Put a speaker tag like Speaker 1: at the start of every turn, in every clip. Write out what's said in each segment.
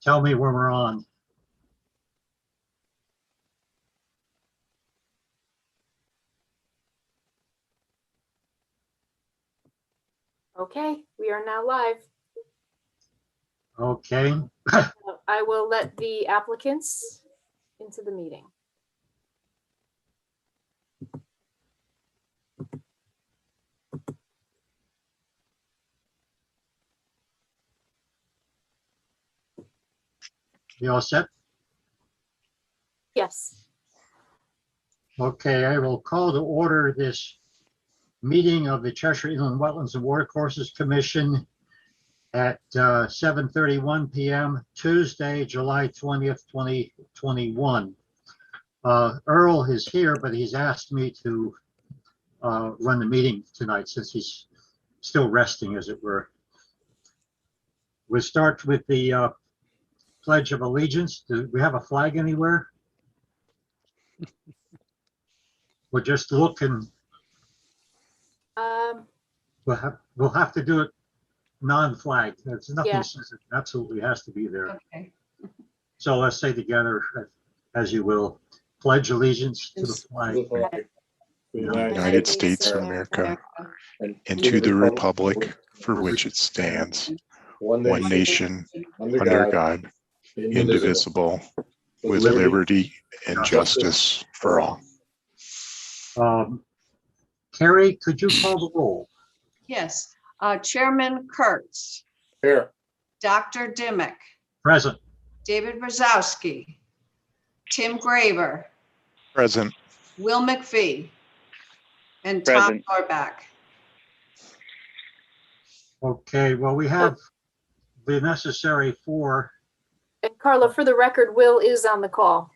Speaker 1: tell me when we're on.
Speaker 2: Okay, we are now live.
Speaker 1: Okay.
Speaker 2: I will let the applicants into the meeting.
Speaker 1: You all set?
Speaker 2: Yes.
Speaker 1: Okay, I will call to order this meeting of the Cheshire Inland Wetlands and Watercourses Commission at 7:31 p.m. Tuesday, July 20th, 2021. Earl is here, but he's asked me to run the meeting tonight since he's still resting, as it were. We'll start with the Pledge of Allegiance. Do we have a flag anywhere? We'll just look and we'll have to do it non-flag. There's nothing
Speaker 2: Yeah.
Speaker 1: says it absolutely has to be there.
Speaker 3: Okay.
Speaker 1: So let's say together, as you will, pledge allegiance to the flag.
Speaker 4: United States of America, and to the republic for which it stands, one nation, under God, indivisible, with liberty and justice for all.
Speaker 1: Carrie, could you call the roll?
Speaker 3: Yes, Chairman Kurtz,
Speaker 4: Here.
Speaker 3: Dr. Dimick,
Speaker 1: Present.
Speaker 3: David Brzezowski, Tim Graver,
Speaker 4: Present.
Speaker 3: Will McPhee, and Tom
Speaker 5: Present.
Speaker 3: Norback.
Speaker 1: Okay, well, we have the necessary four.
Speaker 2: And Carla, for the record, Will is on the call.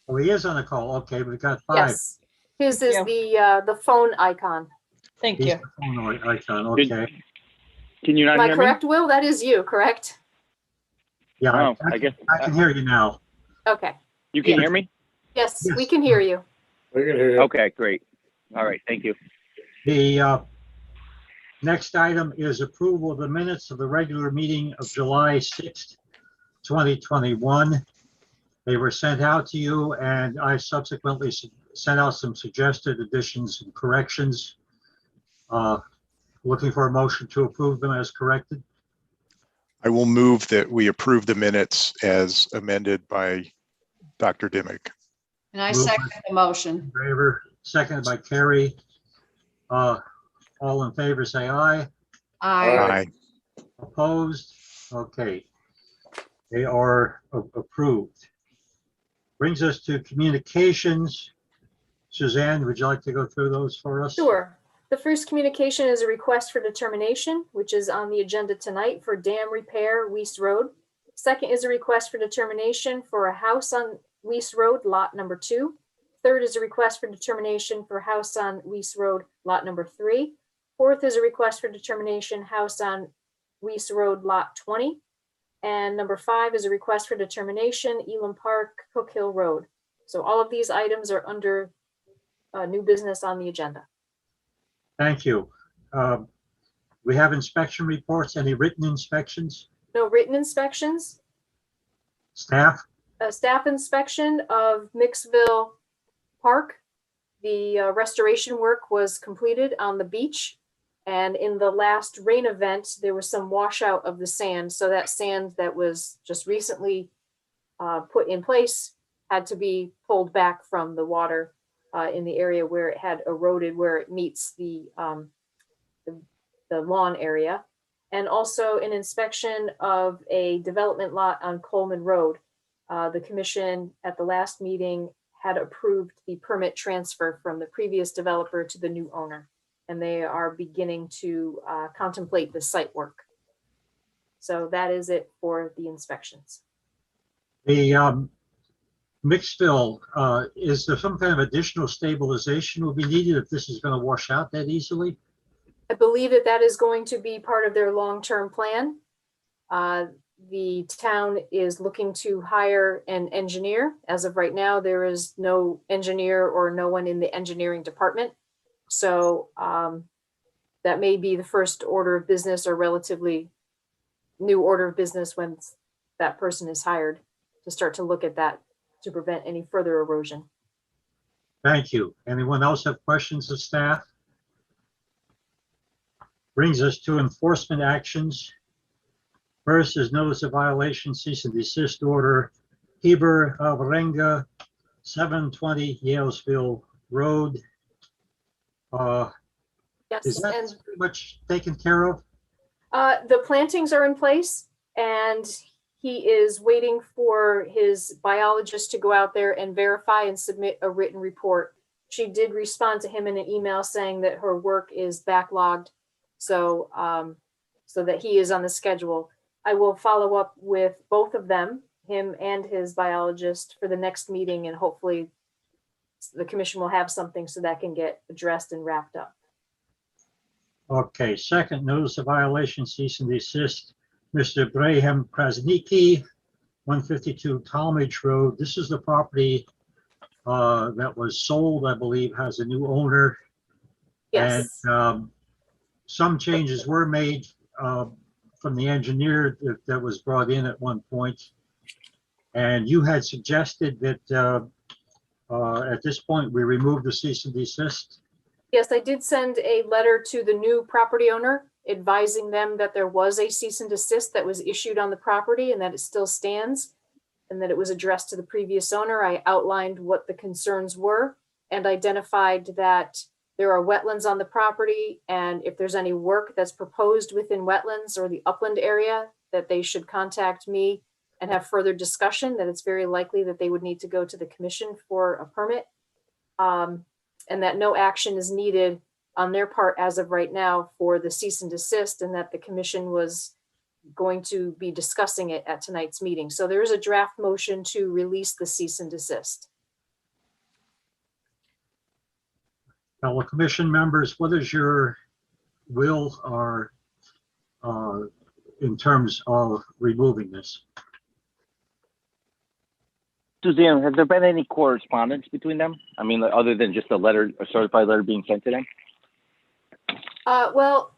Speaker 1: Oh, he is on the call. Okay, we've got five.
Speaker 2: Yes. His is the phone icon.
Speaker 6: Thank
Speaker 1: He's
Speaker 6: you.
Speaker 1: the phone icon. Okay.
Speaker 5: Can you not
Speaker 2: Am I
Speaker 5: hear
Speaker 2: correct, Will? That is you, correct?
Speaker 1: Yeah,
Speaker 5: Oh,
Speaker 1: I
Speaker 5: I guess-
Speaker 1: can hear you now.
Speaker 2: Okay.
Speaker 5: me? You can
Speaker 2: Yeah.
Speaker 5: hear me?
Speaker 2: Yes,
Speaker 1: Yes.
Speaker 2: we can hear you.
Speaker 4: We can hear you.
Speaker 5: Okay, great. All right, thank you.
Speaker 1: The next item is approval of the minutes of the regular meeting of July 6th, 2021. They were sent out to you, and I subsequently sent out some suggested additions and corrections. Looking for a motion to approve them as corrected.
Speaker 4: I will move that we approve the minutes as amended by Dr. Dimick.
Speaker 3: And I
Speaker 1: Moved by-
Speaker 3: second the motion.
Speaker 1: Graver, seconded by Carrie. All in favor, say aye.
Speaker 3: Aye.
Speaker 4: Aye.
Speaker 1: Opposed? Okay. They are approved. Brings us to communications. Suzanne, would you like to go through those for us?
Speaker 2: Sure. The first communication is a request for determination, which is on the agenda tonight for dam repair, Weiss Road. Second is a request for determination for a house on Weiss Road, lot number 2. Third is a request for determination for house on Weiss Road, lot number 3. Fourth is a request for determination, house on Weiss Road, lot 20. And number 5 is a request for determination, Elam Park, Cook Hill Road. So all of these items are under new business on the agenda.
Speaker 1: Thank you. We have inspection reports. Any written inspections?
Speaker 2: No written inspections.
Speaker 1: Staff?
Speaker 2: A staff inspection of Mixville Park. The restoration work was completed on the beach. And in the last rain event, there was some washout of the sand. So that sand that was just recently put in place had to be pulled back from the water in the area where it had eroded, where it meets the lawn area. And also an inspection of a development lot on Coleman Road. The commission at the last meeting had approved the permit transfer from the previous developer to the new owner. And they are beginning to contemplate the site work. So that is it for the inspections.
Speaker 1: The Mixville, is there some kind of additional stabilization will be needed if this is going to wash out that easily?
Speaker 2: I believe that that is going to be part of their long-term plan. The town is looking to hire an engineer. As of right now, there is no engineer or no one in the engineering department. So that may be the first order of business or relatively new order of business when that person is hired to start to look at that to prevent any further erosion.
Speaker 1: Thank you. Anyone else have questions of staff? Brings us to enforcement actions. First is notice of violation, cease and desist order, Heber Alvarenga, 720 Yalesville Road.
Speaker 2: Yes,
Speaker 1: Is that
Speaker 2: and
Speaker 1: pretty much taken care of?
Speaker 2: the plantings are in place, and he is waiting for his biologist to go out there and verify and submit a written report. She did respond to him in an email saying that her work is backlogged, so so that he is on the schedule. I will follow up with both of them, him and his biologist, for the next meeting, and hopefully the commission will have something so that can get addressed and wrapped up.
Speaker 1: Okay, second notice of violation, cease and desist, Mr. Braham Krasnicki, 152 Talmadge Road. This is the property that was sold, I believe, has a new owner.
Speaker 2: Yes.
Speaker 1: And some changes were made from the engineer that was brought in at one point. And you had suggested that at this point, we remove the cease and desist.
Speaker 2: Yes, I did send a letter to the new property owner advising them that there was a cease and desist that was issued on the property and that it still stands and that it was addressed to the previous owner. I outlined what the concerns were and identified that there are wetlands on the property, and if there's any work that's proposed within wetlands or the upland area, that they should contact me and have further discussion, that it's very likely that they would need to go to the commission for a permit. And that no action is needed on their part as of right now for the cease and desist, and that the commission was going to be discussing it at tonight's meeting. So there is a draft motion to release the cease and desist.
Speaker 1: Fellow commission members, what is your will or in terms of removing this?
Speaker 5: Suzanne, has there been any correspondence between them? I mean, other than just a letter, a certified letter being sent to them?
Speaker 2: Well,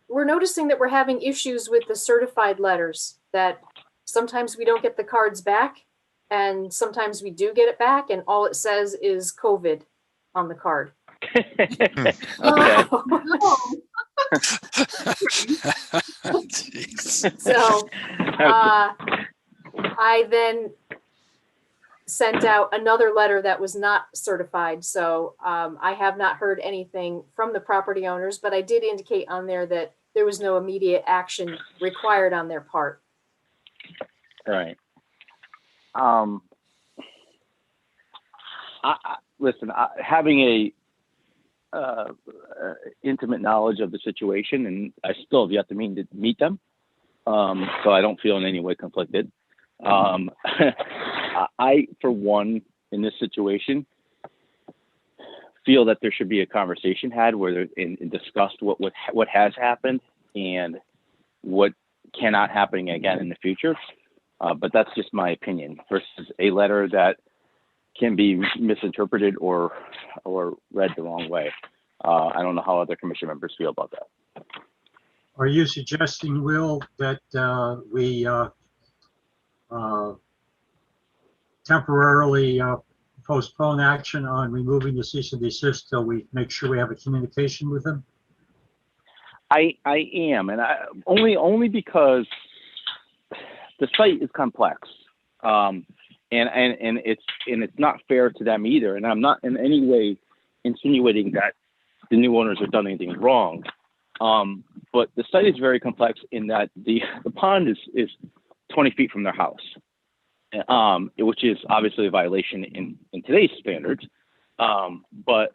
Speaker 2: we're noticing that we're having issues with the certified letters, that sometimes we don't get the cards back and sometimes we do get it back and all it says is COVID on the card.
Speaker 5: Okay.
Speaker 4: Jeez.
Speaker 2: So I then sent out another letter that was not certified. So I have not heard anything from the property owners, but I did indicate on there that there was no immediate action required on their part.
Speaker 5: Right. Listen, having a intimate knowledge of the situation, and I still have yet to meet them, so I don't feel in any way conflicted. I, for one, in this situation, feel that there should be a conversation had where and discussed what has happened and what cannot happen again in the future. But that's just my opinion versus a letter that can be misinterpreted or read the wrong way. I don't know how other commission members feel about that.
Speaker 1: Are you suggesting, Will, that we temporarily postpone action on removing the cease and desist till we make sure we have a communication with them?
Speaker 5: I am, and only because the site is complex, and it's not fair to them either. And I'm not in any way insinuating that the new owners have done anything wrong, but the site is very complex in that the pond is 20 feet from their house. Which is obviously a violation in today's standards. But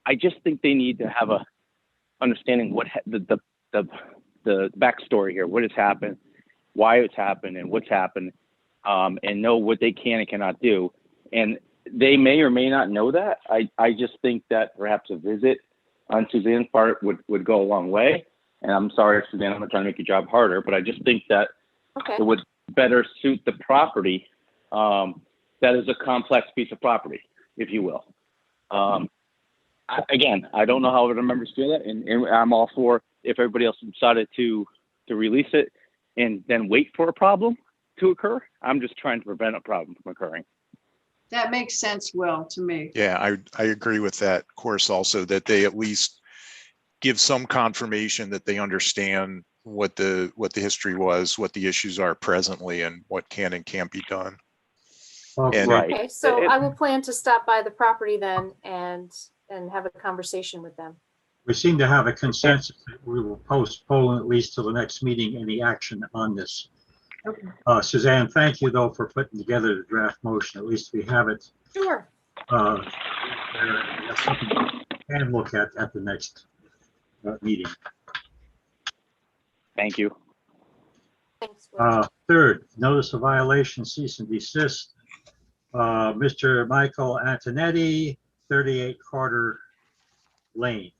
Speaker 5: I just think they need to have a understanding what the backstory here, what has happened, why it's happened, and what's happened, and know what they can and cannot do. And they may or may not know that. I just think that perhaps a visit on Suzanne's part would go a long way. And I'm sorry, Suzanne, I'm not trying to make your job harder, but I just think that it would better suit the property. That is a complex piece of property, if you will. Again, I don't know how other members feel that, and I'm all for if everybody else decided to release it and then wait for a problem, to occur. I'm just trying to prevent a problem from occurring.
Speaker 3: That makes sense, Will, to me.
Speaker 4: Yeah, I agree with that course also, that they at least give some confirmation that they understand what the history was, what the issues are presently, and what can and can't be done.
Speaker 1: Okay.
Speaker 5: Right.
Speaker 2: Okay, so
Speaker 5: It-
Speaker 2: I will plan to stop by the property then and have a conversation with them.
Speaker 1: We seem to have a consensus that we will postpone at least till the next meeting any action on this.
Speaker 3: Okay.
Speaker 1: Suzanne, thank you though for putting together the draft motion. At least we have it.
Speaker 2: Sure.
Speaker 1: That's something we can look at the next meeting.
Speaker 5: Thank you.
Speaker 2: Thanks, Will.
Speaker 1: Third, notice of violation, cease and desist. Mr. Michael Antonetti, 38 Carter Lane.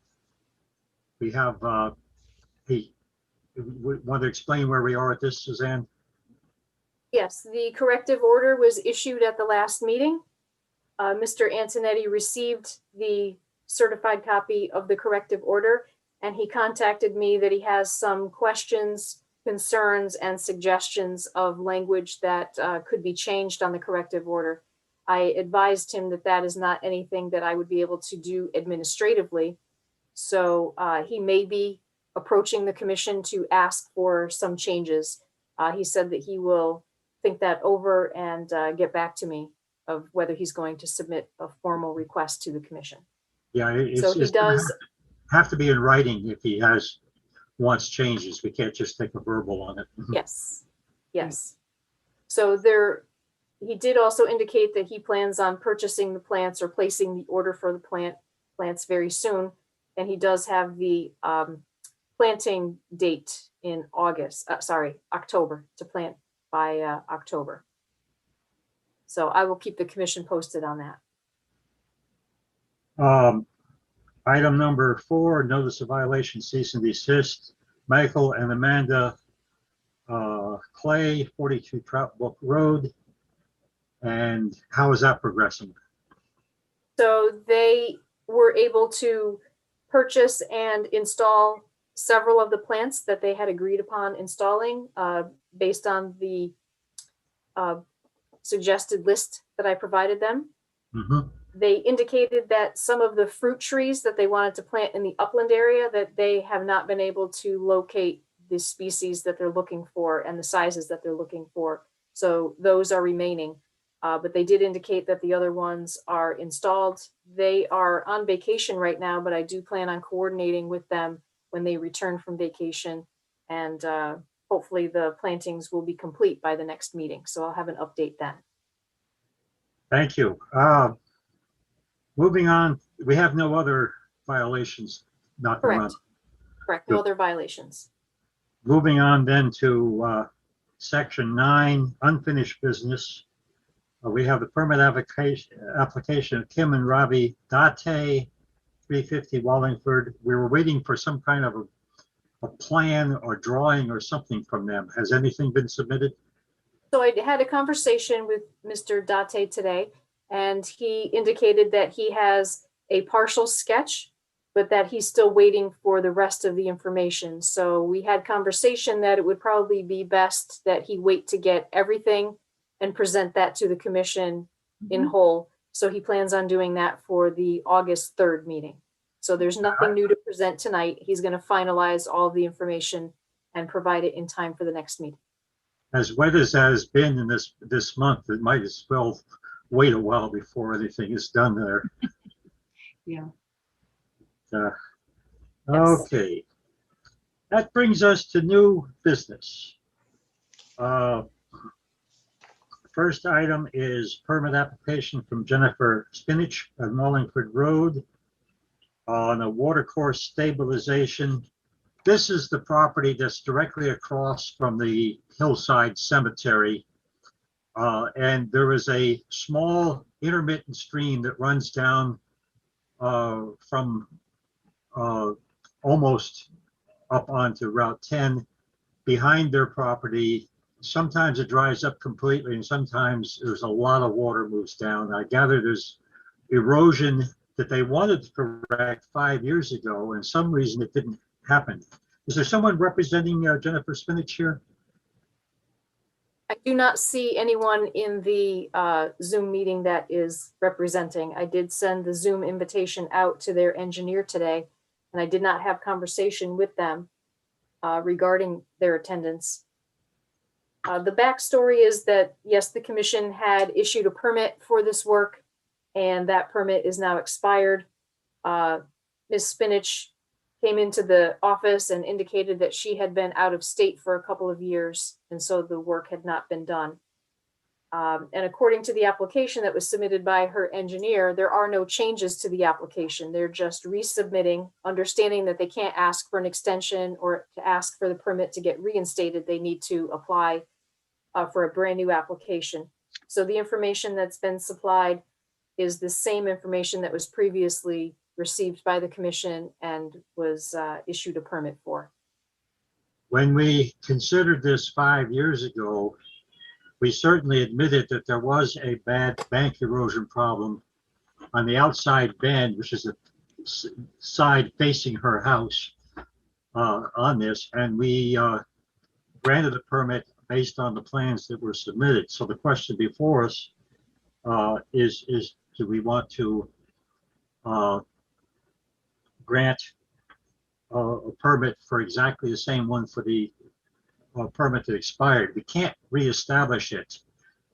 Speaker 1: We have, want to explain where we are at this, Suzanne?
Speaker 2: Yes, the corrective order was issued at the last meeting. Mr. Antonetti received the certified copy of the corrective order, and he contacted me that he has some questions, concerns, and suggestions of language that could be changed on the corrective order. I advised him that that is not anything that I would be able to do administratively. So he may be approaching the commission to ask for some changes. He said that he will think that over and get back to me of whether he's going to submit a formal request to the commission.
Speaker 1: Yeah,
Speaker 2: So he
Speaker 1: it's gonna
Speaker 2: does,
Speaker 1: have to be in writing if he wants changes. We can't just take a verbal on it.
Speaker 2: yes, yes. So he did also indicate that he plans on purchasing the plants or placing the order for the plants very soon. And he does have the planting date in October, to plant by October. So I will keep the commission posted on that.
Speaker 1: Item number 4, notice of violation, cease and desist. Michael and Amanda Clay, 42 Trout Brook Road. And how is that progressing?
Speaker 2: So they were able to purchase and install several of the plants that they had agreed upon installing based on the suggested list that I provided them.
Speaker 1: Mhm.
Speaker 2: They indicated that some of the fruit trees that they wanted to plant in the upland area, that they have not been able to locate the species that they're looking for and the sizes that they're looking for. So those are remaining. But they did indicate that the other ones are installed. They are on vacation right now, but I do plan on coordinating with them when they return from vacation. And hopefully the plantings will be complete by the next meeting. So I'll have an update then.
Speaker 1: Thank you. Moving on, we have no other violations, not to run.
Speaker 2: Correct. Correct. No other violations.
Speaker 1: Moving on then to section 9, unfinished business. We have the permit application of Kim and Robbie Date, 350 Wallingford. We were waiting for some kind of a plan or drawing or something from them. Has anything been submitted?
Speaker 2: So I had a conversation with Mr. Date today, and he indicated that he has a partial sketch, but that he's still waiting for the rest of the information. So we had conversation that it would probably be best that he wait to get everything and present that to the commission in whole. So he plans on doing that for the August 3rd meeting. So there's nothing new to present tonight. He's going to finalize all the information and provide it in time for the next meeting.
Speaker 1: As wet as that has been in this month, it might as well wait a while before anything is done there.
Speaker 3: Yeah.
Speaker 2: Yes.
Speaker 1: Okay. That brings us to new business. First item is permit application from Jennifer Spinach on Wallingford Road on a watercourse stabilization. This is the property that's directly across from the Hillside Cemetery. And there is a small intermittent stream that runs down from almost up onto Route 10 behind their property. Sometimes it dries up completely and sometimes there's a lot of water moves down. I gather there's erosion that they wanted to correct 5 years ago, and some reason it didn't happen. Is there someone representing Jennifer Spinach here?
Speaker 2: I do not see anyone in the Zoom meeting that is representing. I did send the Zoom invitation out to their engineer today, and I did not have conversation with them regarding their attendance. The backstory is that, yes, the commission had issued a permit for this work, and that permit is now expired. Ms. Spinach came into the office and indicated that she had been out of state for a couple of years, and so the work had not been done. And according to the application that was submitted by her engineer, there are no changes to the application. They're just resubmitting, understanding that they can't ask for an extension or to ask for the permit to get reinstated. They need to apply for a brand new application. So the information that's been supplied is the same information that was previously received by the commission and was issued a permit for.
Speaker 1: When we considered this 5 years ago, we certainly admitted that there was a bad bank erosion problem on the outside bend, which is the side facing her house on this, and we granted a permit based on the plans that were submitted. So the question before us is do we want to grant a permit for exactly the same one for the permit that expired? We can't reestablish it.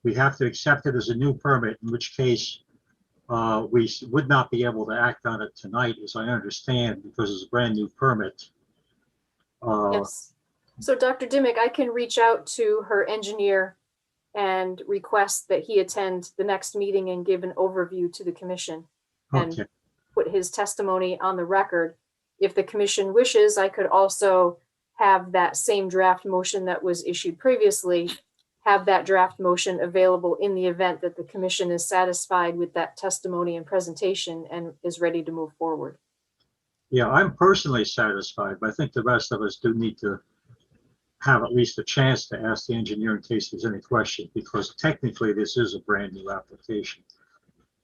Speaker 1: We have to accept it as a new permit, in which case we would not be able to act on it tonight, as I understand, because it's a brand new permit.
Speaker 2: Yes. So Dr. Dimick, I can reach out to her engineer and request that he attend the next meeting and give an overview to the commission and
Speaker 1: Okay.
Speaker 2: put his testimony on the record. If the commission wishes, I could also have that same draft motion that was issued previously, have that draft motion available in the event that the commission is satisfied with that testimony and presentation and is ready to move forward.
Speaker 1: Yeah, I'm personally satisfied, but I think the rest of us do need to have at least a chance to ask the engineer in case there's any question, because technically this is a brand new application.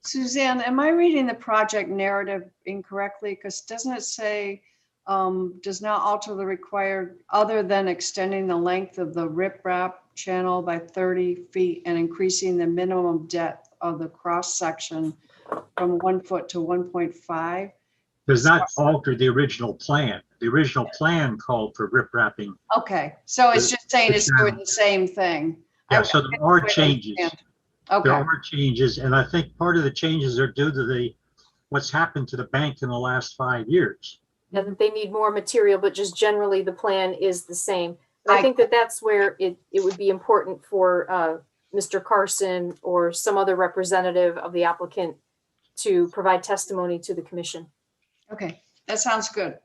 Speaker 3: Suzanne, am I reading the project narrative incorrectly? Because doesn't it say does not alter the required other than extending the length of the riprap channel by 30 feet and increasing the minimum depth of the cross section from 1 foot to 1.5?
Speaker 1: Does not alter the original plan. The original plan called for riprapping.
Speaker 3: Okay, so it's just saying it's doing the same thing.
Speaker 1: Yeah, so there are changes. There
Speaker 3: Okay,
Speaker 1: are changes, and I think part of the changes are due to what's happened to the bank in the last 5 years.
Speaker 2: Yeah, that they need more material, but just generally the plan is the same. And I think that that's where it would be important for Mr. Carson or some other representative of the applicant to provide testimony to the commission.
Speaker 3: okay, that sounds good.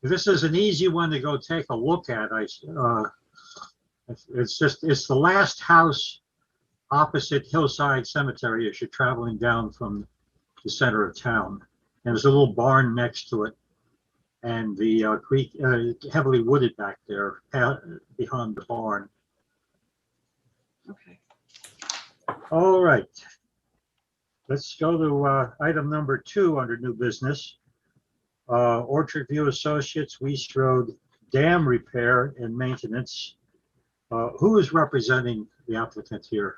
Speaker 1: This is an easy one to go take a look at. It's the last house opposite Hillside Cemetery as you're traveling down from the center of town. And there's a little barn next to it. And the creek, heavily wooded back there behind the barn.
Speaker 3: Okay.
Speaker 1: All right. Let's go to item number 2 under new business. Orchard View Associates, Weiss Road Dam Repair and Maintenance. Who is representing the applicant here?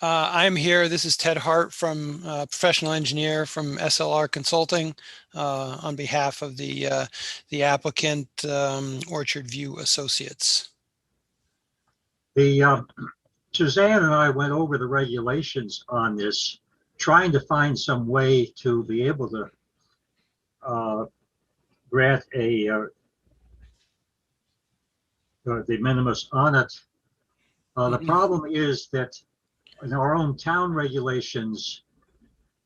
Speaker 6: I'm here. This is Ted Hart from professional engineer from SLR Consulting on behalf of the applicant, Orchard View Associates.
Speaker 1: Suzanne and I went over the regulations on this, trying to find some way to be able to grant a de minimis on it. The problem is that in our own town regulations,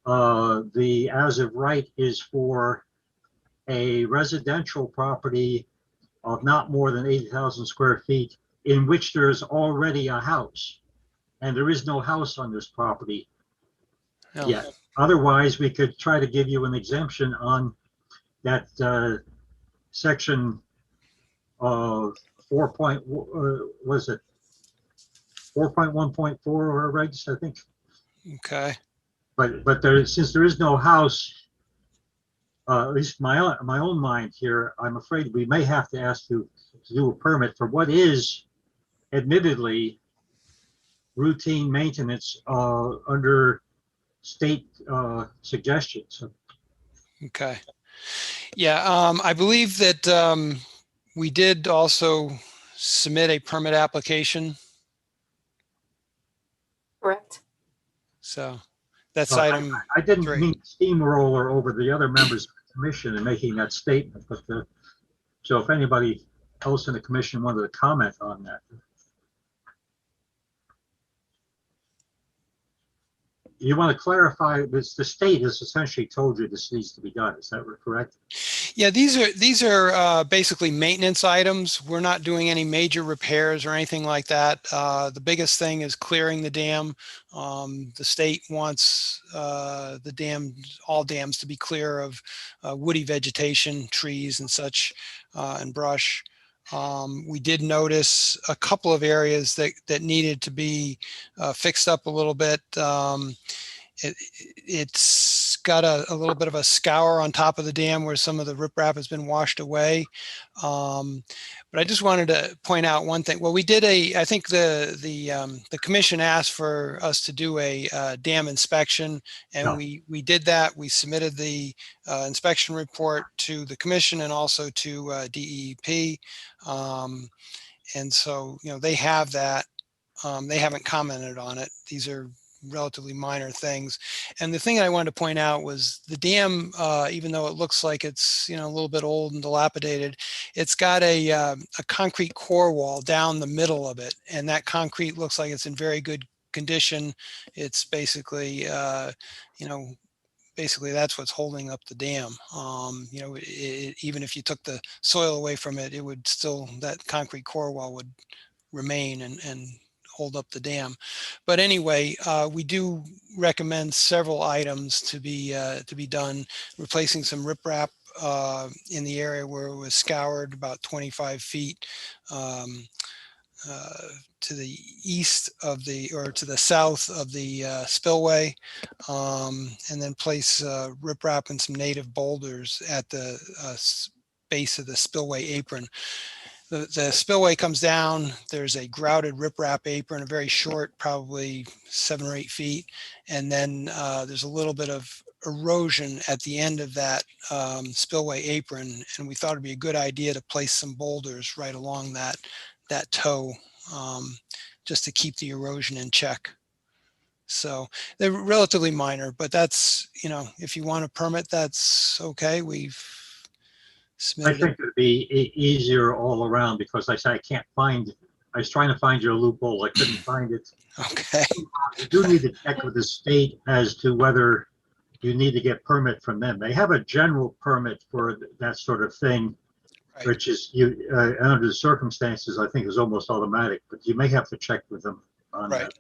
Speaker 1: the as of right is for a residential property of not more than 80,000 square feet in which there is already a house. And there is no house on this property yet. Otherwise, we could try to give you an exemption on that section of 4.1.4 or regs, I think.
Speaker 6: Okay.
Speaker 1: But since there is no house, at least my own mind here, I'm afraid we may have to ask you to do a permit for what is admittedly routine maintenance under state suggestions.
Speaker 6: Okay. Yeah, I believe that we did also submit a permit application.
Speaker 2: Correct.
Speaker 6: So that's
Speaker 1: Well,
Speaker 6: item
Speaker 1: I didn't
Speaker 6: 3.
Speaker 1: mean steamroller over the other members of the commission in making that statement, but so if anybody else in the commission wanted to comment on that. You want to clarify this, the state has essentially told you this needs to be done. Is that correct?
Speaker 6: Yeah, these are basically maintenance items. We're not doing any major repairs or anything like that. The biggest thing is clearing the dam. The state wants the dam, all dams, to be clear of woody vegetation, trees and such, and brush. We did notice a couple of areas that needed to be fixed up a little bit. It's got a little bit of a scour on top of the dam where some of the riprap has been washed away. But I just wanted to point out one thing. Well, we did I think the commission asked for us to do a dam inspection, and
Speaker 1: Yeah.
Speaker 6: we did that. We submitted the inspection report to the commission and also to DEP. And so, they have that. They haven't commented on it. These are relatively minor things. And the thing I wanted to point out was the dam, even though it looks like it's, a little bit old and dilapidated, it's got a concrete core wall down the middle of it. And that concrete looks like it's in very good condition. It's basically, basically that's what's holding up the dam. Even if you took the soil away from it, it would still, that concrete core wall would remain and hold up the dam. But anyway, we do recommend several items to be done, replacing some riprap in the area where it was scoured about 25 feet to the east of or to the south of the spillway, and then place riprap and some native boulders at the base of the spillway apron. The spillway comes down, there's a grouted riprap apron, a very short, probably 7 or 8 feet. And then there's a little bit of erosion at the end of that spillway apron. And we thought it'd be a good idea to place some boulders right along that toe, just to keep the erosion in check. So they're relatively minor, but that's, if you want a permit, that's okay. We've
Speaker 1: I
Speaker 6: submitted
Speaker 1: think it'd be easier all around because I was trying to find your loophole. I couldn't find it.
Speaker 6: Okay.
Speaker 1: You do need to check with the state as to whether you need to get permit from them. They have a general permit for that sort of thing,
Speaker 6: Right.
Speaker 1: which is under the circumstances, I think is almost automatic, but you may have to check with them on
Speaker 6: Right.
Speaker 1: that.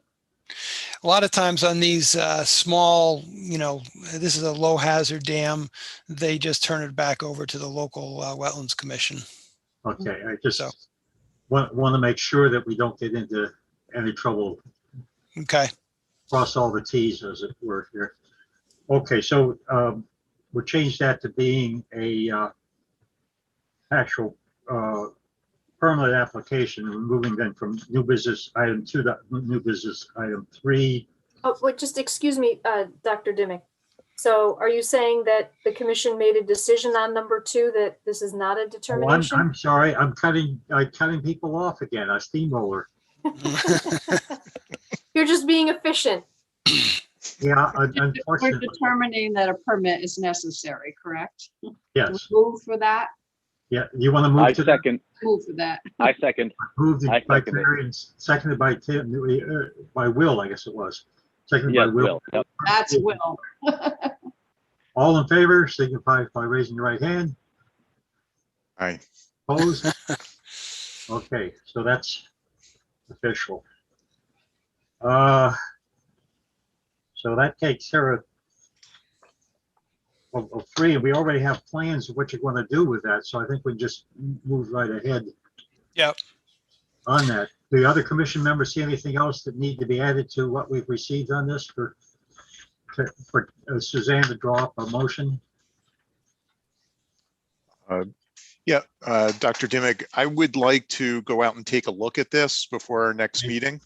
Speaker 6: A lot of times on these small, this is a low hazard dam, they just turn it back over to the local wetlands commission.
Speaker 1: Okay, I just want to make sure that we don't get into any trouble.
Speaker 6: Okay.
Speaker 1: Cross all the T's, as it were, here. Okay, so we'll change that to being a actual permanent application. We're moving then from new business item 2 to new business item 3.
Speaker 2: Oh, wait, just excuse me, Dr. Dimick. So are you saying that the commission made a decision on number 2 that this is not a
Speaker 1: Oh,
Speaker 2: determination?
Speaker 1: I'm sorry, I'm cutting people off again, a steamroller.
Speaker 2: You're just being efficient.
Speaker 1: Yeah,
Speaker 3: We're
Speaker 1: unfortunately,
Speaker 3: determining that a permit is necessary, correct?
Speaker 1: yes.
Speaker 3: Move for that?
Speaker 1: Yeah, you want to move
Speaker 5: I
Speaker 1: to
Speaker 5: second.
Speaker 3: Move for that.
Speaker 5: I second.
Speaker 1: Moved
Speaker 5: I
Speaker 1: by
Speaker 5: second it.
Speaker 1: Terry and seconded by Tim, by Will, I guess it was. Seconded
Speaker 5: Yes,
Speaker 1: by Will.
Speaker 5: Will. Yep.
Speaker 3: That's Will.
Speaker 1: All in favor, signify by raising your right hand.
Speaker 4: Aye.
Speaker 1: Opposed? Okay, so that's official. So that takes care of 3, and we already have plans of what you're going to do with that, so I think we just move right ahead.
Speaker 6: Yep.
Speaker 1: On that. Do the other commission members see anything else that need to be added to what we've received on this for Suzanne to draw up a motion?
Speaker 4: Yeah, Dr. Dimick, I would like to go out and take a look at this before our next meeting.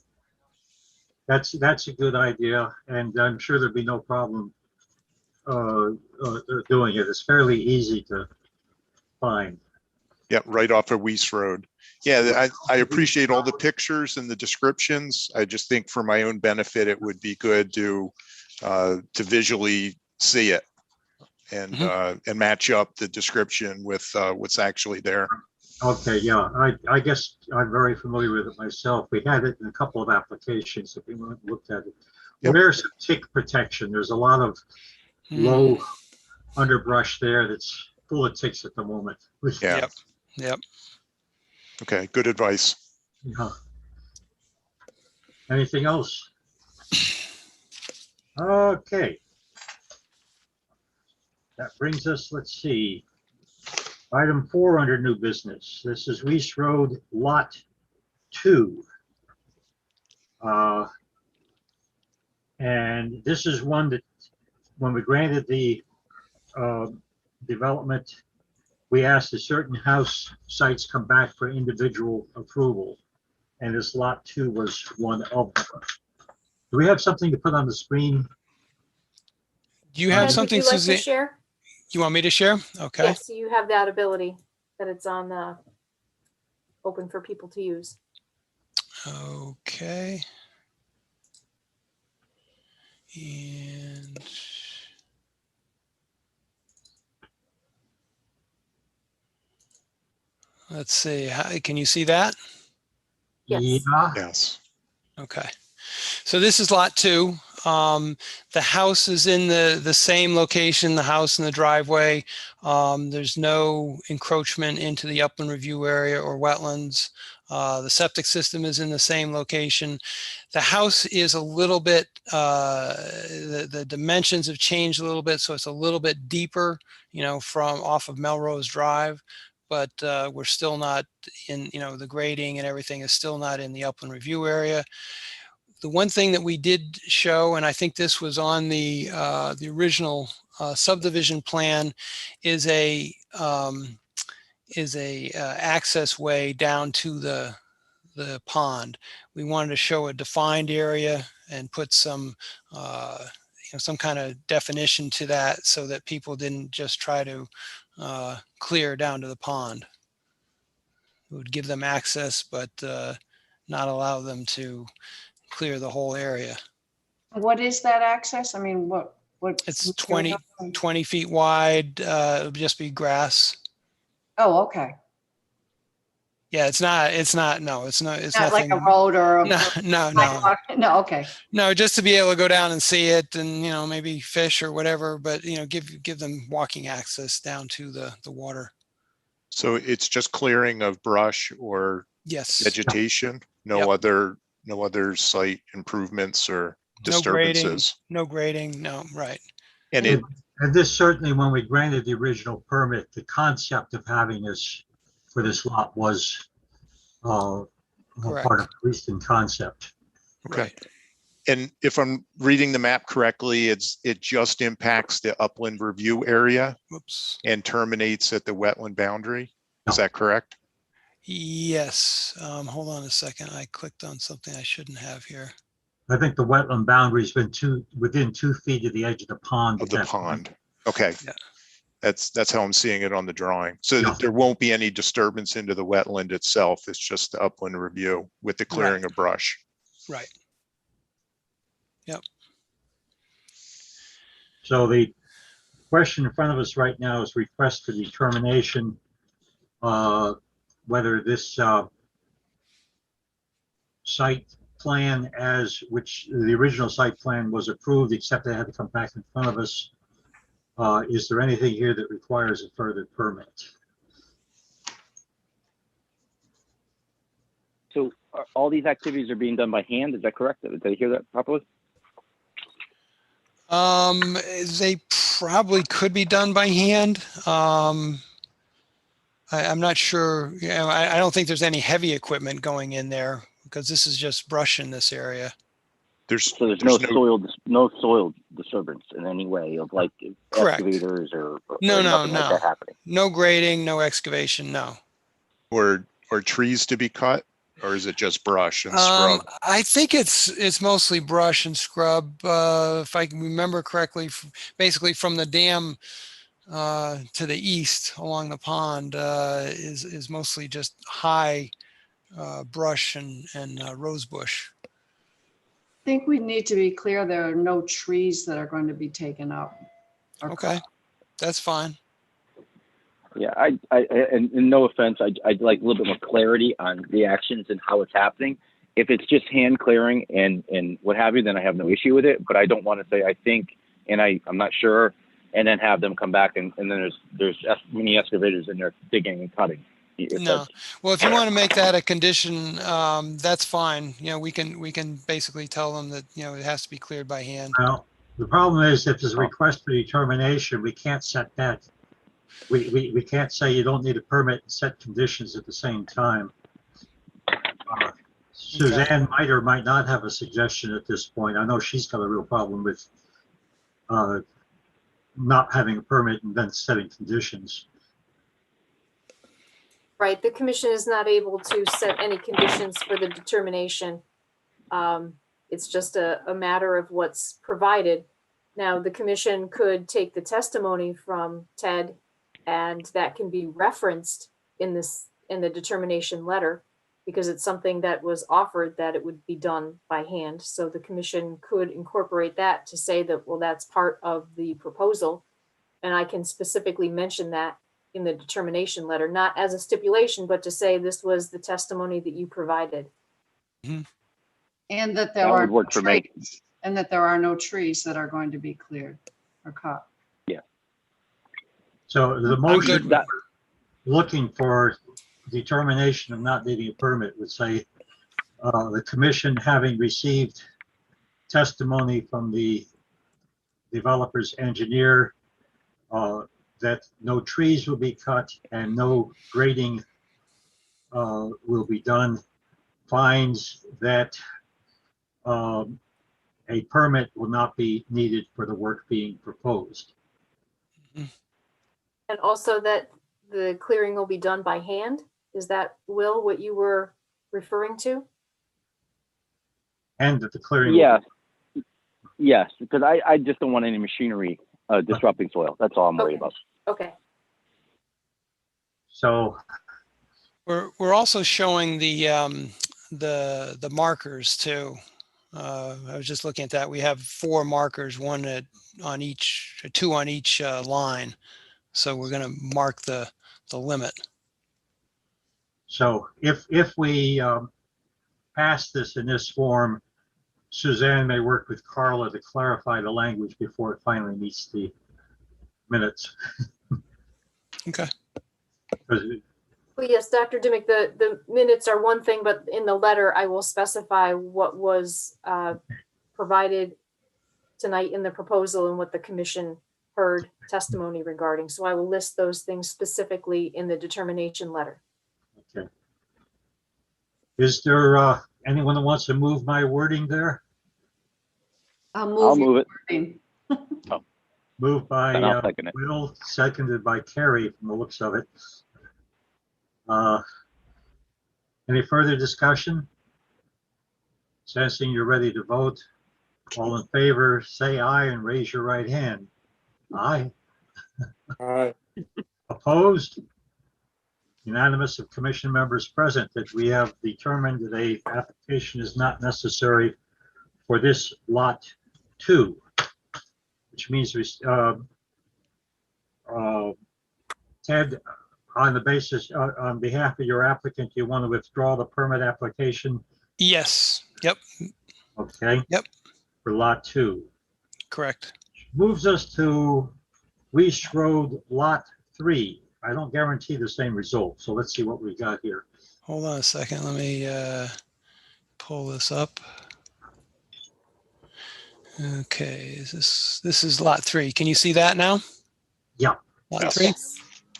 Speaker 1: That's a good idea, and I'm sure there'd be no problem doing it. It's fairly easy to find.
Speaker 4: Yeah, right off of Weiss Road. Yeah, I appreciate all the pictures and the descriptions. I just think for my own benefit, it would be good to visually see it and match up the description with what's actually there.
Speaker 1: Okay, yeah, I guess I'm very familiar with it myself. We had it in a couple of applications if we looked at it.
Speaker 4: Yep.
Speaker 1: Where's tick protection? There's a lot of low underbrush there that's full of ticks at the moment.
Speaker 4: Yeah.
Speaker 6: Yep.
Speaker 4: Okay, good advice.
Speaker 1: Yeah. Anything else? Okay. That brings us, let's see, item 4 under new business. This is Weiss Road, Lot 2. And this is one that, when we granted the development, we asked that certain house sites come back for individual approval. And this Lot 2 was one of them. Do we have something to put on the screen?
Speaker 6: Do you have
Speaker 2: Ted,
Speaker 6: something,
Speaker 2: would you like
Speaker 6: Suzanne?
Speaker 2: to share?
Speaker 6: You want me to share? Okay.
Speaker 2: Yes, you have that ability, that it's on open for people to use.
Speaker 6: Okay. And let's see, can you see that?
Speaker 2: Yes.
Speaker 1: Yeah.
Speaker 4: Yes.
Speaker 6: Okay. So this is Lot 2. The house is in the same location, the house and the driveway. There's no encroachment into the upland review area or wetlands. The septic system is in the same location. The house is a little bit, the dimensions have changed a little bit, so it's a little bit deeper, from off of Melrose Drive, but we're still not in, the grading and everything is still not in the upland review area. The one thing that we did show, and I think this was on the original subdivision plan, is a access way down to the pond. We wanted to show a defined area and put some some kind of definition to that, so that people didn't just try to clear down to the pond. It would give them access, but not allow them to clear the whole area.
Speaker 3: What is that access? I mean, what?
Speaker 6: It's 20 feet wide. It'll just be grass.
Speaker 3: Oh, okay.
Speaker 6: Yeah, it's not, no, it's
Speaker 3: Not
Speaker 6: nothing.
Speaker 3: like a road or a
Speaker 6: No.
Speaker 3: sidewalk? No, okay.
Speaker 6: No, just to be able to go down and see it and, maybe fish or whatever, but, give them walking access down to the water.
Speaker 4: So it's just clearing of brush or
Speaker 6: Yes.
Speaker 4: vegetation,
Speaker 6: Yep.
Speaker 4: no other site improvements or disturbances.
Speaker 6: No grading, no, right.
Speaker 4: And
Speaker 1: this certainly, when we granted the original permit, the concept of having this for this lot was part of, at least in concept.
Speaker 4: Okay.
Speaker 6: Right.
Speaker 4: And if I'm reading the map correctly, it just impacts the upland review area.
Speaker 6: Whoops.
Speaker 4: And terminates at the wetland boundary. Is that correct?
Speaker 6: Yes. Hold on a second. I clicked on something I shouldn't have here.
Speaker 1: I think the wetland boundary's been within 2 feet of the edge of the pond.
Speaker 4: Of the pond. Okay.
Speaker 6: Yeah.
Speaker 4: That's how I'm seeing it on the drawing. So
Speaker 1: Yeah.
Speaker 4: there won't be any disturbance into the wetland itself. It's just the upland review with the clearing of brush.
Speaker 6: Right. Yep.
Speaker 1: So the question in front of us right now is request for determination whether this site plan, which the original site plan was approved, except they had to come back in front of us. Is there anything here that requires a further permit?
Speaker 5: So all these activities are being done by hand, is that correct? Did I hear that properly?
Speaker 6: They probably could be done by hand. I'm not sure. I don't think there's any heavy equipment going in there, because this is just brush in this area.
Speaker 5: So there's no soil disturbance in any way of like
Speaker 6: Correct.
Speaker 5: excavators or
Speaker 6: No,
Speaker 5: nothing like that happening.
Speaker 6: No grading, no excavation, no.
Speaker 4: Or trees to be cut, or is it just brush and scrub?
Speaker 6: I think it's mostly brush and scrub. If I can remember correctly, basically from the dam to the east along the pond is mostly just high brush and rose bush.
Speaker 3: I think we need to be clear there are no trees that are going to be taken up.
Speaker 6: Okay, that's fine.
Speaker 5: Yeah, and no offense, I'd like a little bit more clarity on the actions and how it's happening. If it's just hand clearing and what have you, then I have no issue with it. But I don't want to say I think and I'm not sure, and then have them come back and then there's many excavators in there digging and cutting.
Speaker 6: No, well, if you want to make that a condition, that's fine. You know, we can basically tell them that, you know, it has to be cleared by hand.
Speaker 1: Well, the problem is if there's a request for determination, we can't set that. We can't say you don't need a permit and set conditions at the same time. Suzanne might or might not have a suggestion at this point. I know she's got a real problem with not having a permit and then setting conditions.
Speaker 2: Right, the commission is not able to set any conditions for the determination. It's just a matter of what's provided. Now, the commission could take the testimony from Ted, and that can be referenced in the determination letter, because it's something that was offered that it would be done by hand. So the commission could incorporate that to say that, well, that's part of the proposal. And I can specifically mention that in the determination letter, not as a stipulation, but to say this was the testimony that you provided.
Speaker 6: Mm-hmm.
Speaker 3: And that there are no trees, and that there are no trees that are going to be cleared or cut.
Speaker 5: Yeah.
Speaker 1: So the motion looking for determination of not needing a permit would say the commission, having received testimony from the developer's engineer, that no trees will be cut and no grading will be done, finds that a permit will not be needed for the work being proposed.
Speaker 2: And also that the clearing will be done by hand. Is that, Will, what you were referring to?
Speaker 1: And that the clearing.
Speaker 5: Yes, because I just don't want any machinery disrupting soil. That's all I'm worried about.
Speaker 2: Okay.
Speaker 1: So
Speaker 6: we're also showing the markers too. I was just looking at that. We have 4 markers, on each, 2 on each line. So we're going to mark the limit.
Speaker 1: So if we pass this in this form, Suzanne may work with Carla to clarify the language before it finally meets the minutes.
Speaker 6: Okay.
Speaker 2: Well, yes, Dr. Dimick, the minutes are one thing, but in the letter, I will specify what was provided tonight in the proposal and what the commission heard testimony regarding. So I will list those things specifically in the determination letter.
Speaker 1: Okay. Is there anyone that wants to move my wording there?
Speaker 5: I'll move it.
Speaker 1: Moved by
Speaker 5: second
Speaker 1: Will, seconded by Carrie from the looks of it. Any further discussion? Sensing you're ready to vote. All in favor, say aye and raise your right hand. Aye.
Speaker 7: Aye.
Speaker 1: Opposed? Unanimous of commission members present that we have determined that a application is not necessary for this lot 2, which means we, Ted, on the basis, on behalf of your applicant, you want to withdraw the permit application?
Speaker 6: Yes. Yep.
Speaker 1: Okay.
Speaker 6: Yep.
Speaker 1: For lot 2.
Speaker 6: Correct.
Speaker 1: Moves us to Weiss Road, lot 3. I don't guarantee the same result, so let's see what we got here.
Speaker 6: Hold on a second. Let me pull this up. Okay, this is lot 3. Can you see that now?
Speaker 1: Yeah.
Speaker 6: Lot 3?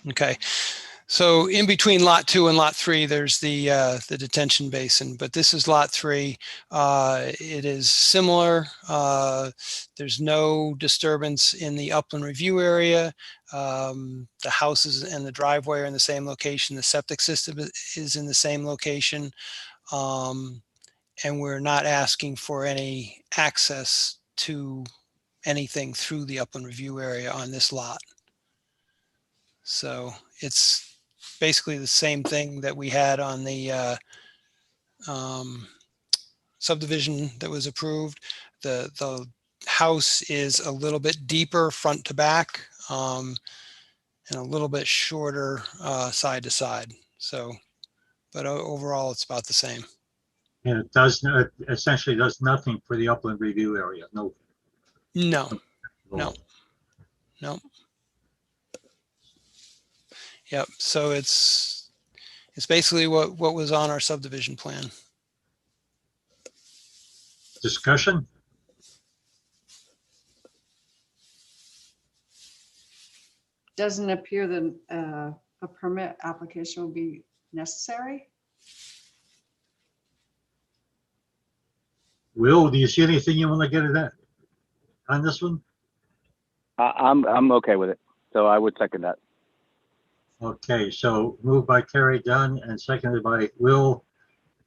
Speaker 6: Okay. So in between lot 2 and lot 3, there's the detention basin, but this is lot 3. It is similar. There's no disturbance in the upland review area. The houses and the driveway are in the same location. The septic system is in the same location. And we're not asking for any access to anything through the upland review area on this lot. So it's basically the same thing that we had on the subdivision that was approved. The house is a little bit deeper front to back, and a little bit shorter side to side. So, but overall, it's about the same.
Speaker 1: And it does not, essentially does nothing for the upland review area. No.
Speaker 6: No. Yep. So it's basically what was on our subdivision plan.
Speaker 1: Discussion?
Speaker 3: Doesn't appear that a permit application will be necessary.
Speaker 1: Will, do you see anything you want to get at that on this one?
Speaker 5: I'm okay with it. So I would second that.
Speaker 1: Okay, so moved by Carrie Dunn and seconded by Will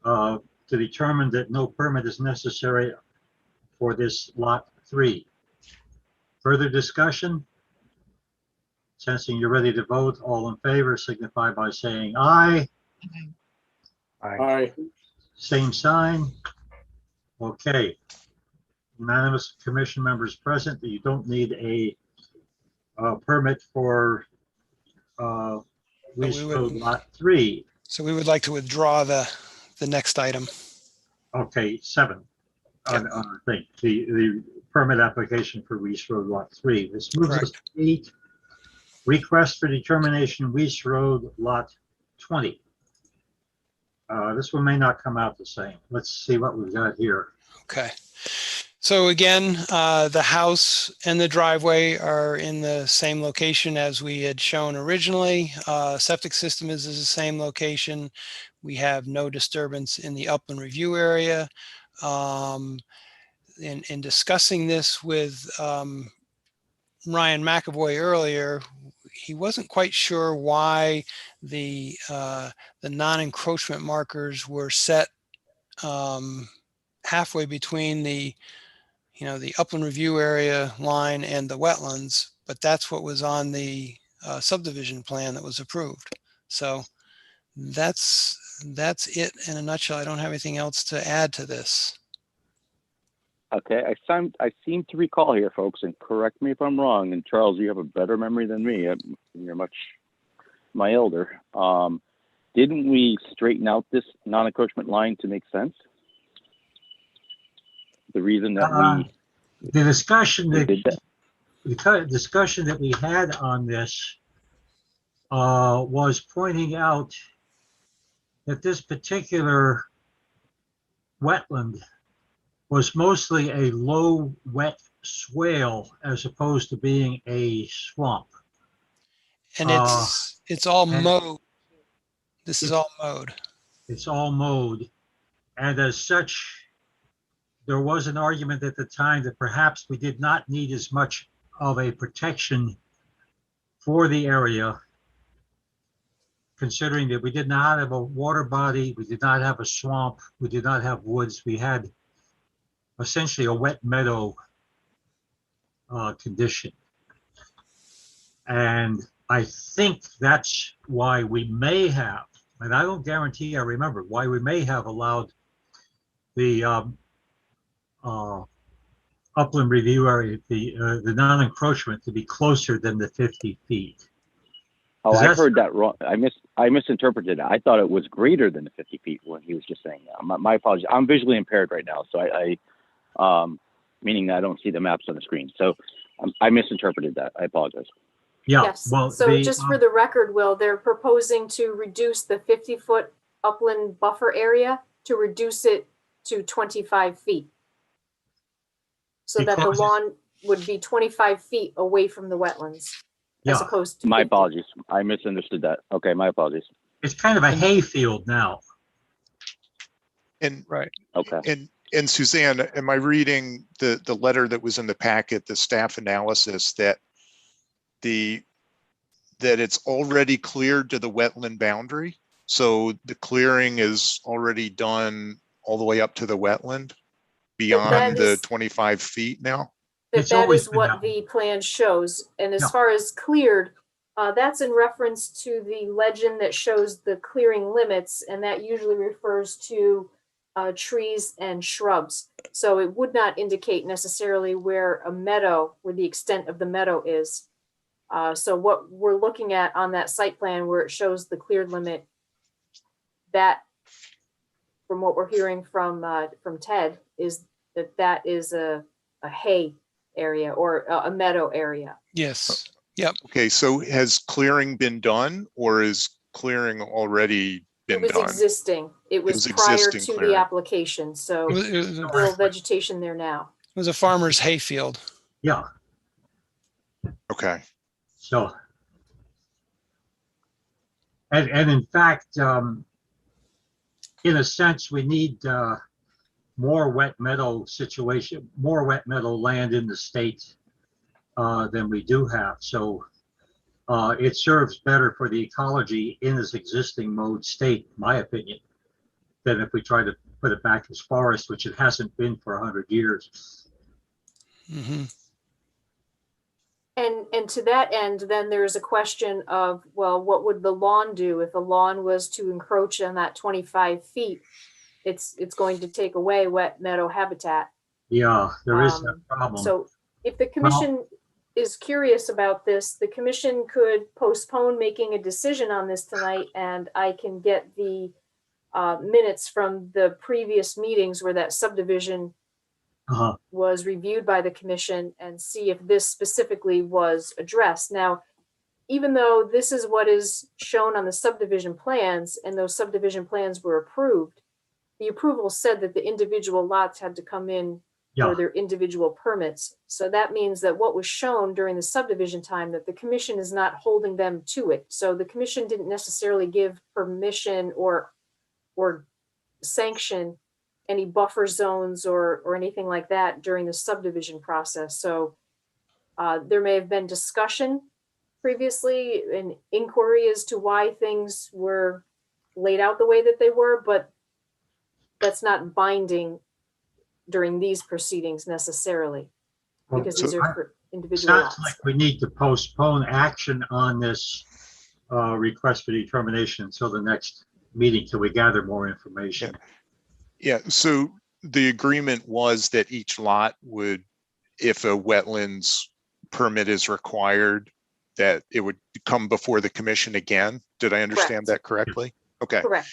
Speaker 1: to determine that no permit is necessary for this lot 3. Further discussion? Sensing you're ready to vote, all in favor signify by saying aye.
Speaker 7: Aye.
Speaker 1: Same sign. Okay. Unanimous commission members present. You don't need a permit for Lease Road Lot 3.
Speaker 6: So we would like to withdraw the next item.
Speaker 1: Okay, 7.
Speaker 6: Yep.
Speaker 1: I think the permit application for Lease Road Lot 3. This moves us to 8. Request for determination Lease Road Lot 20. This one may not come out the same. Let's see what we've got here.
Speaker 6: Okay. So again, the house and the driveway are in the same location as we had shown originally. Septic system is in the same location. We have no disturbance in the upland review area. In discussing this with Ryan McAvoy earlier, he wasn't quite sure why the non-encroachment markers were set halfway between the upland review area line and the wetlands, but that's what was on the subdivision plan that was approved. So that's it in a nutshell. I don't have anything else to add to this.
Speaker 5: Okay, I seem to recall here, folks, and correct me if I'm wrong. And Charles, you have a better memory than me. You're much my elder. Didn't we straighten out this non-encroachment line to make sense? The reason that
Speaker 1: the discussion
Speaker 5: we did that.
Speaker 1: The discussion that we had on this was pointing out that this particular wetland was mostly a low wet swale as opposed to being a swamp.
Speaker 6: And it's all mowed. This is all mowed.
Speaker 1: It's all mowed. And as such, there was an argument at the time that perhaps we did not need as much of a protection for the area, considering that we did not have a water body, we did not have a swamp, we did not have woods, we had essentially a wet meadow condition. And I think that's why we may have, and I don't guarantee I remember, why we may have allowed the upland review area, the non-encroachment to be closer than the 50 feet.
Speaker 5: Oh, I heard that wrong. I misinterpreted it. I thought it was greater than the 50 feet when he was just saying that. My apologies. I'm visually impaired right now, so I meaning that I don't see the maps on the screen. So I misinterpreted that. I apologize.
Speaker 1: Yeah.
Speaker 2: Yes.
Speaker 1: Well,
Speaker 2: so just for the record, Will, they're proposing to reduce the 50-foot upland buffer area to reduce it to 25 feet. So that the lawn would be 25 feet away from the wetlands. as
Speaker 1: Yeah.
Speaker 2: opposed to
Speaker 5: My
Speaker 2: 50.
Speaker 5: apologies. I misunderstood that. Okay, my apologies.
Speaker 1: It's kind of a hay field now.
Speaker 4: And
Speaker 6: Right.
Speaker 5: Okay.
Speaker 4: and Suzanne, am I reading the letter that was in the packet, the staff analysis, that it's already cleared to the wetland boundary? So the clearing is already done all the way up to the wetland beyond the 25 feet now?
Speaker 1: It's
Speaker 2: That
Speaker 1: always
Speaker 2: is
Speaker 1: been
Speaker 2: what
Speaker 1: that way.
Speaker 2: the plan shows. And as
Speaker 1: Yeah.
Speaker 2: far as cleared, that's in reference to the legend that shows the clearing limits, and that usually refers to trees and shrubs. So it would not indicate necessarily where the extent of the meadow is. So what we're looking at on that site plan where it shows the cleared limit, that, from what we're hearing from Ted, is that is a hay area or a meadow area.
Speaker 6: Yes. Yep.
Speaker 4: Okay, so has clearing been done, or is clearing already
Speaker 2: It
Speaker 4: been
Speaker 2: was
Speaker 4: done?
Speaker 2: existing. It was
Speaker 4: was
Speaker 2: prior
Speaker 4: existing
Speaker 2: to the
Speaker 4: clearing.
Speaker 2: application, so
Speaker 6: It was a-
Speaker 2: little vegetation there now.
Speaker 6: it was a farmer's hayfield.
Speaker 1: Yeah.
Speaker 4: Okay.
Speaker 1: So, and in fact, in a sense, we need more wet meadow land in the state than we do have. So it serves better for the ecology in its existing mode state, in my opinion, than if we try to put it back as forest, which it hasn't been for 100 years.
Speaker 6: Mm-hmm.
Speaker 2: And to that end, then there's a question of, well, what would the lawn do if the lawn was to encroach on that 25 feet? It's going to take away wet meadow habitat.
Speaker 1: Yeah, there is that problem.
Speaker 2: So if the commission is curious about this, the commission could postpone making a decision on this tonight, and I can get the minutes from the previous meetings where that subdivision was reviewed by the commission and see if this specifically was addressed. Now, even though this is what is shown on the subdivision plans, and those subdivision plans were approved, the approval said that the individual lots had to come in for their individual permits. So that means that what was shown during the subdivision time, that the commission is not holding them to it. So the commission didn't necessarily give permission or sanction any buffer zones or anything like that during the subdivision process. So there may have been discussion previously, an inquiry as to why things were laid out the way that they were, but that's not binding during these proceedings necessarily, because these are for individual
Speaker 1: Sounds
Speaker 2: lots.
Speaker 1: like we need to postpone action on this request for determination until the next meeting, till we gather more information.
Speaker 4: Yeah, so the agreement was that each lot would, if a wetlands permit is required, that it would come before the commission again. Did I understand that correctly? Okay.
Speaker 2: Correct.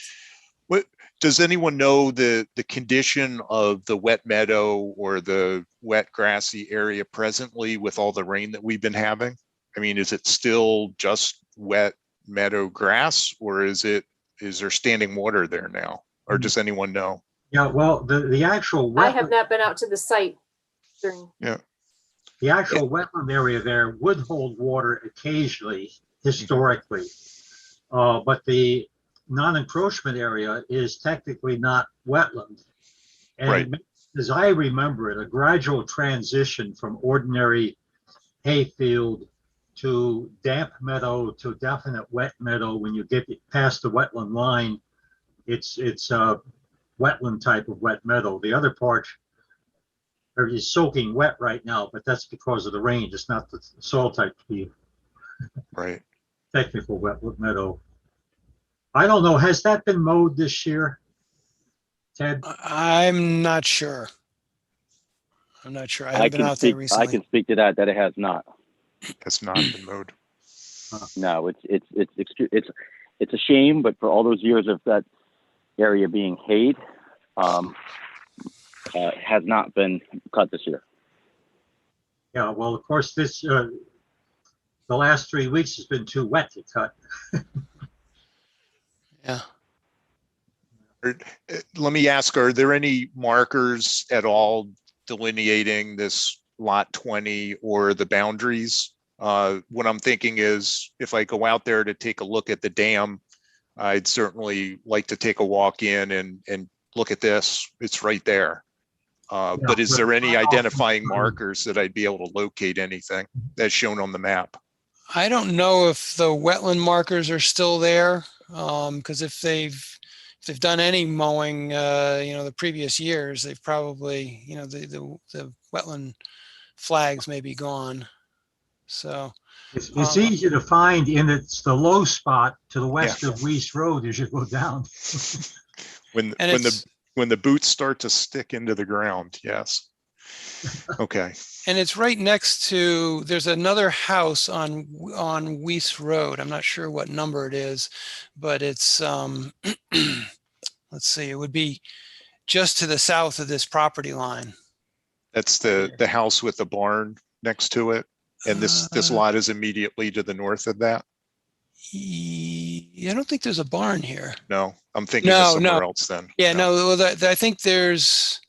Speaker 4: What, does anyone know the condition of the wet meadow or the wet grassy area presently with all the rain that we've been having? I mean, is it still just wet meadow grass, or is there standing water there now? Or does anyone know?
Speaker 1: Yeah, well, the actual
Speaker 2: I have
Speaker 1: wetland,
Speaker 2: not been out to the site during.
Speaker 1: the actual wetland area there would hold water occasionally, historically, but the non-encroachment area is technically not wetland. And
Speaker 4: Right.
Speaker 1: as I remember it, a gradual transition from ordinary hayfield to damp meadow to definite wet meadow. When you get past the wetland line, it's a wetland type of wet meadow. The other part is soaking wet right now, but that's because of the rain. It's not the soil type to be
Speaker 4: Right.
Speaker 1: technical wet meadow. I don't know. Has that been mowed this year, Ted?
Speaker 6: I'm not sure. I'm not sure. I
Speaker 5: I
Speaker 6: haven't been
Speaker 5: can
Speaker 6: out there
Speaker 5: speak. I
Speaker 6: recently.
Speaker 5: can speak to that it has not.
Speaker 4: Has not been mowed.
Speaker 5: No, it's a shame, but for all those years of that area being hayed, has not been cut this year.
Speaker 1: Yeah, well, of course, this the last 3 weeks has been too wet to cut.
Speaker 6: Yeah.
Speaker 4: Let me ask, are there any markers at all delineating this lot 20 or the boundaries What I'm thinking is if I go out there to take a look at the dam, I'd certainly like to take a walk in and look at this. It's right there. But is there any identifying markers that I'd be able to locate anything that's shown on the map?
Speaker 6: I don't know if the wetland markers are still there, because if they've done any mowing, the previous years, they've probably, the wetland flags may be gone. So
Speaker 1: It's easy to find, and it's the low spot to the west of Weiss Road as you go down.
Speaker 4: When the boots start to stick into the ground, yes. Okay.
Speaker 6: And it's right next to, there's another house on Weiss Road. I'm not sure what number it is, but it's, let's see, it would be just to the south of this property line.
Speaker 4: That's the house with the barn next to it. And this lot is immediately to the north of that?
Speaker 6: I don't think there's a barn here.
Speaker 4: No, I'm thinking of somewhere else then.
Speaker 6: Yeah, no, I think there's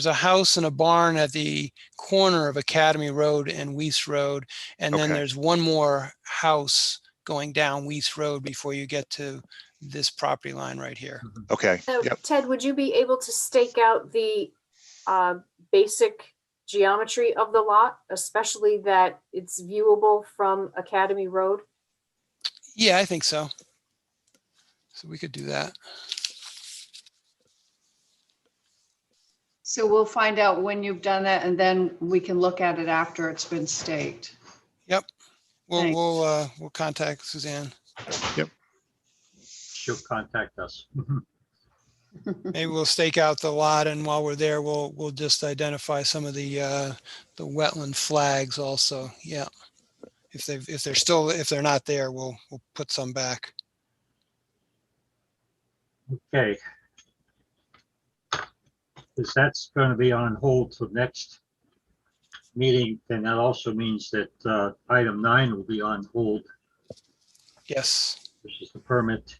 Speaker 6: a house and a barn at the corner of Academy Road and Weiss Road. And then there's one more house going down Weiss Road before you get to this property line right here.
Speaker 4: Okay.
Speaker 2: Ted, would you be able to stake out the basic geometry of the lot, especially that it's viewable from Academy Road?
Speaker 6: Yeah, I think so. So we could do that.
Speaker 3: So we'll find out when you've done that, and then we can look at it after it's been staked.
Speaker 6: Yep. We'll contact Suzanne.
Speaker 4: Yep.
Speaker 1: She'll contact us.
Speaker 6: Maybe we'll stake out the lot, and while we're there, we'll just identify some of the wetland flags also. Yeah. If they're not there, we'll put some back.
Speaker 1: Okay. Because that's going to be on hold till next meeting, and that also means that item 9 will be on hold.
Speaker 6: Yes.
Speaker 1: Which is the permit.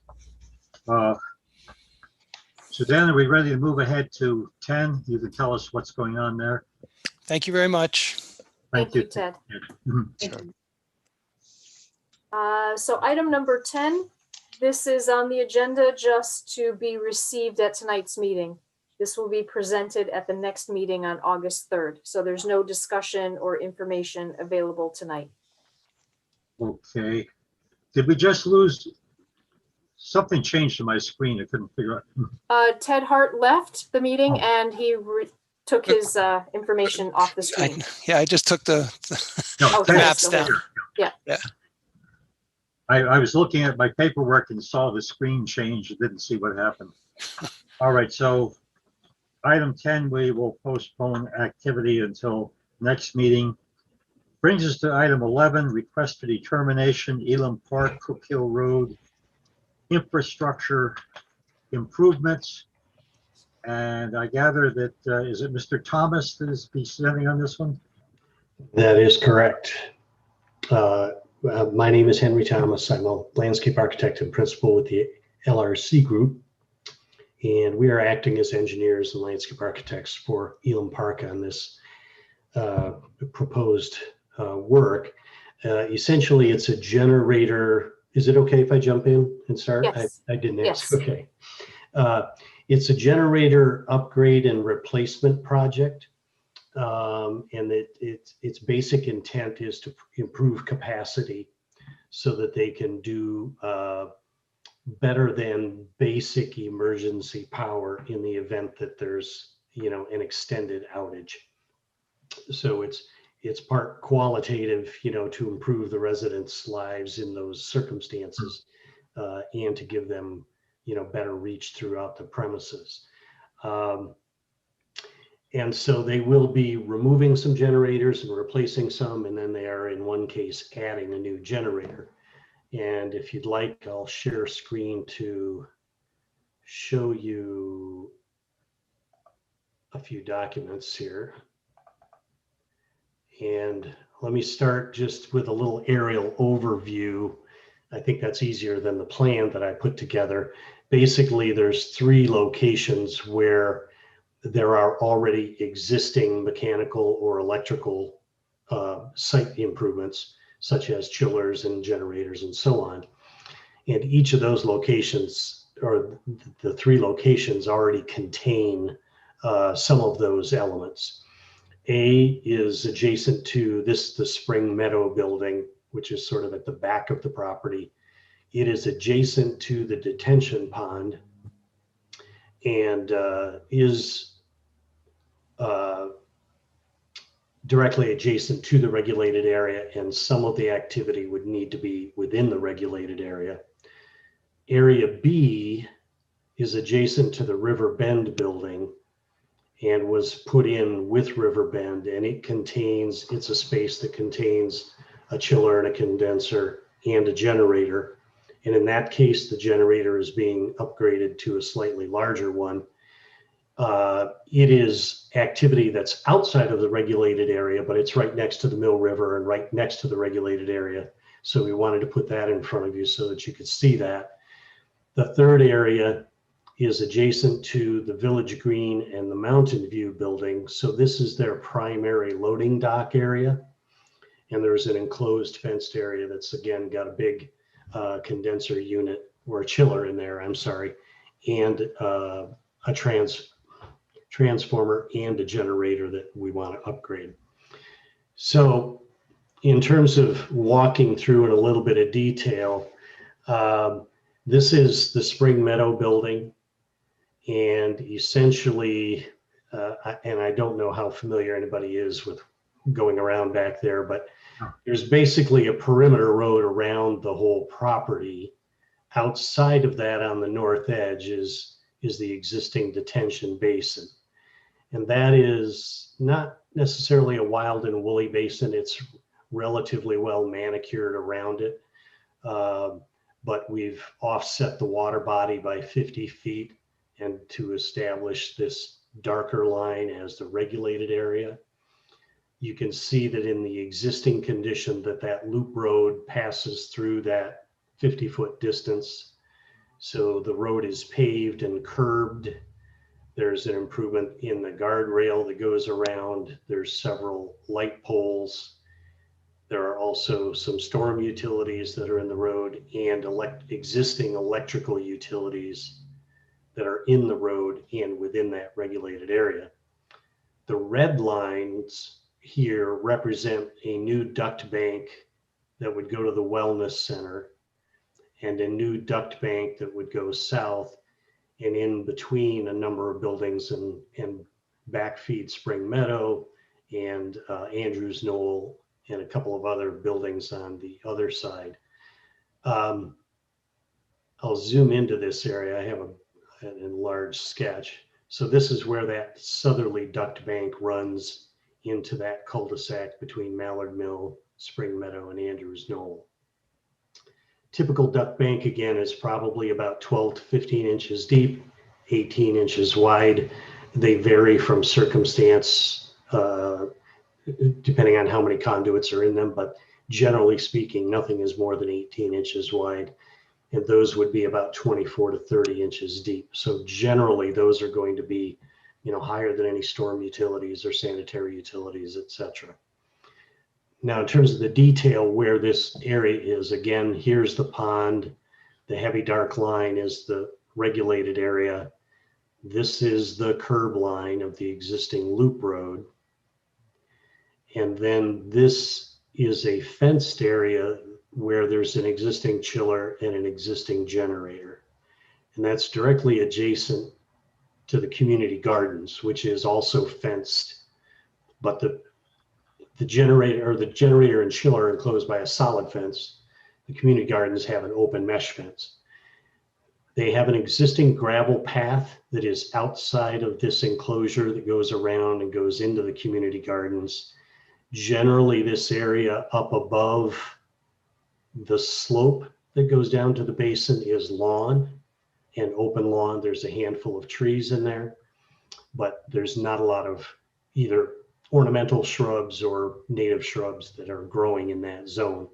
Speaker 1: Suzanne, are we ready to move ahead to 10? You can tell us what's going on there.
Speaker 6: Thank you very much.
Speaker 2: Thank you, Ted. So item number 10, this is on the agenda just to be received at tonight's meeting. This will be presented at the next meeting on August 3rd. So there's no discussion or information available tonight.
Speaker 1: Okay. Did we just lose? Something changed on my screen. I couldn't figure out.
Speaker 2: Ted Hart left the meeting and he took his information off the screen.
Speaker 6: I just took the maps down.
Speaker 2: Yeah.
Speaker 1: I was looking at my paperwork and saw the screen change. Didn't see what happened. All right. So item 10, we will postpone activity until next meeting. Brings us to item 11, request for determination, Elam Park, Cook Hill Road, infrastructure improvements. And I gather that, is it Mr. Thomas that is presenting on this one?
Speaker 8: That is correct. My name is Henry Thomas. I'm a landscape architect and principal with the LRC group. And we are acting as engineers and landscape architects for Elam Park on this proposed work. Essentially, it's a generator. Is it okay if I jump in and start?
Speaker 2: Yes.
Speaker 8: I didn't ask.
Speaker 2: Yes.
Speaker 8: Okay. It's a generator upgrade and replacement project. And its basic intent is to improve capacity so that they can do better than basic emergency power in the event that there's, an extended outage. So it's part qualitative, to improve the residents' lives in those circumstances, and to give them, better reach throughout the premises. And so they will be removing some generators and replacing some, and then they are, in one case, adding a new generator. And if you'd like, I'll share screen to show you a few documents here. And let me start just with a little aerial overview. I think that's easier than the plan that I put together. Basically, there's 3 locations where there are already existing mechanical or electrical site improvements. such as chillers and generators and so on. And each of those locations, or the 3 locations, already contain some of those elements. A is adjacent to the Spring Meadow building, which is sort of at the back of the property. It is adjacent to the detention pond and is directly adjacent to the regulated area, and some of the activity would need to be within the regulated area. Area B is adjacent to the River Bend building and was put in with River Bend, and it's a space that contains a chiller and a condenser and a generator. And in that case, the generator is being upgraded to a slightly larger one. It is activity that's outside of the regulated area, but it's right next to the Mill River and right next to the regulated area. So we wanted to put that in front of you so that you could see that. The third area is adjacent to the Village Green and the Mountain View building. So this is their primary loading dock area. And there's an enclosed fenced area that's, again, got a big condenser unit, or a chiller in there, I'm sorry, and a transformer and a generator that we want to upgrade. So in terms of walking through in a little bit of detail, this is the Spring Meadow building. And essentially, and I don't know how familiar anybody is with going around back there, but there's basically a perimeter road around the whole property. Outside of that, on the north edge, is the existing detention basin. And that is not necessarily a wild and woolly basin. It's relatively well manicured around it. But we've offset the water body by 50 feet and to establish this darker line as the regulated area. You can see that in the existing condition that loop road passes through that 50-foot distance. So the road is paved and curbed. There's an improvement in the guardrail that goes around. There's several light poles. There are also some storm utilities that are in the road and existing electrical utilities that are in the road and within that regulated area. The red lines here represent a new duct bank that would go to the wellness center, and a new duct bank that would go south, and in between a number of buildings and backfeed Spring Meadow and Andrews Knoll and a couple of other buildings on the other side. I'll zoom into this area. I have an enlarged sketch. So this is where that southerly duct bank runs into that cul-de-sac between Mallard Mill, Spring Meadow, and Andrews Knoll. Typical duct bank, again, is probably about 12 to 15 inches deep, 18 inches wide. They vary from circumstance, depending on how many conduits are in them, but generally speaking, nothing is more than 18 inches wide. And those would be about 24 to 30 inches deep. So generally, those are going to be, higher than any storm utilities or sanitary utilities, et cetera. Now, in terms of the detail where this area is, again, here's the pond. The heavy dark line is the regulated area. This is the curb line of the existing loop road. And then this is a fenced area where there's an existing chiller and an existing generator. And that's directly adjacent to the community gardens, which is also fenced, but the generator and chiller are enclosed by a solid fence. The community gardens have an open mesh fence. They have an existing gravel path that is outside of this enclosure that goes around and goes into the community gardens. Generally, this area up above the slope that goes down to the basin is lawn and open lawn. There's a handful of trees in there, but there's not a lot of either ornamental shrubs or native shrubs that are growing in that zone.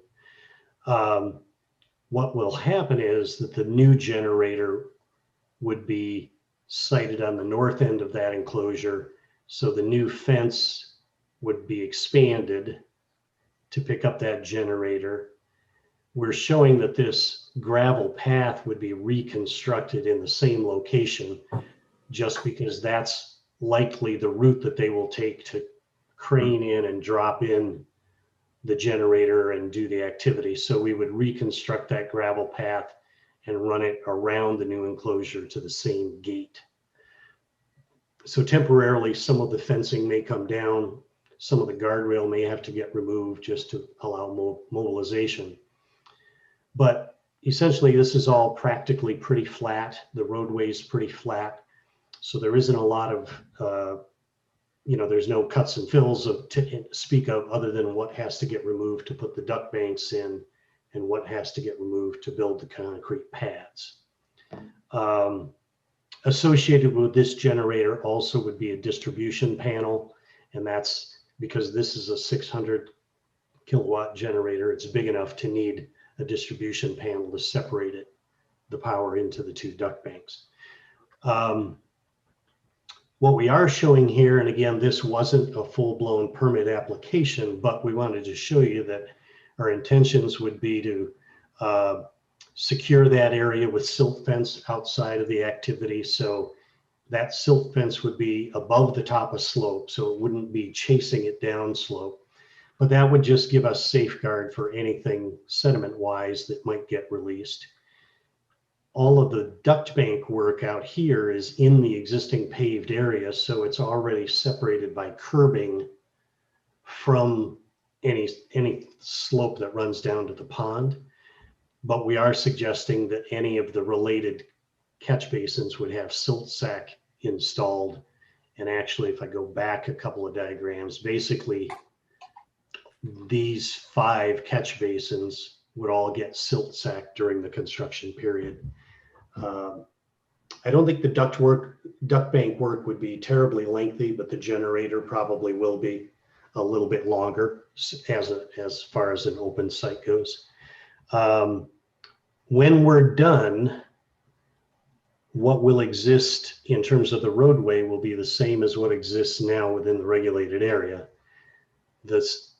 Speaker 8: What will happen is that the new generator would be sited on the north end of that enclosure. So the new fence would be expanded to pick up that generator. We're showing that this gravel path would be reconstructed in the same location, just because that's likely the route that they will take to crane in and drop in the generator and do the activity. So we would reconstruct that gravel path and run it around the new enclosure to the same gate. So temporarily, some of the fencing may come down, some of the guardrail may have to get removed just to allow mobilization. But essentially, this is all practically pretty flat. The roadway is pretty flat. So there isn't a lot of, there's no cuts and fills to speak of, other than what has to get removed to put the duct banks in and what has to get removed to build the concrete pads. Associated with this generator also would be a distribution panel, and that's because this is a 600 kilowatt generator. It's big enough to need a distribution panel to separate the power into the two duct banks. What we are showing here, and again, this wasn't a full-blown permit application, but we wanted to show you that our intentions would be to secure that area with silt fence outside of the activity. So that silt fence would be above the top of slope, so it wouldn't be chasing it down slope. But that would just give us safeguard for anything sediment-wise that might get released. All of the duct bank work out here is in the existing paved area, so it's already separated by curbing from any slope that runs down to the pond. But we are suggesting that any of the related catch basins would have silt sack installed. And actually, if I go back a couple of diagrams, basically these 5 catch basins would all get silt sack during the construction period. I don't think the duct bank work would be terribly lengthy, but the generator probably will be a little bit longer as far as an open site goes. When we're done, what will exist in terms of the roadway will be the same as what exists now within the regulated area. This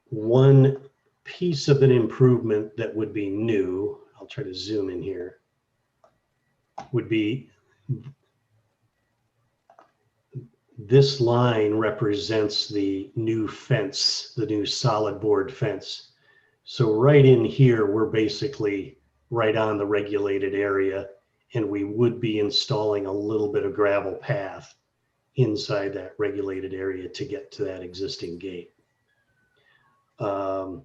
Speaker 8: one piece of an improvement that would be new, I'll try to zoom in here, would be this line represents the new fence, the new solid board fence. So right in here, we're basically right on the regulated area, and we would be installing a little bit of gravel path inside that regulated area to get to that existing gate. I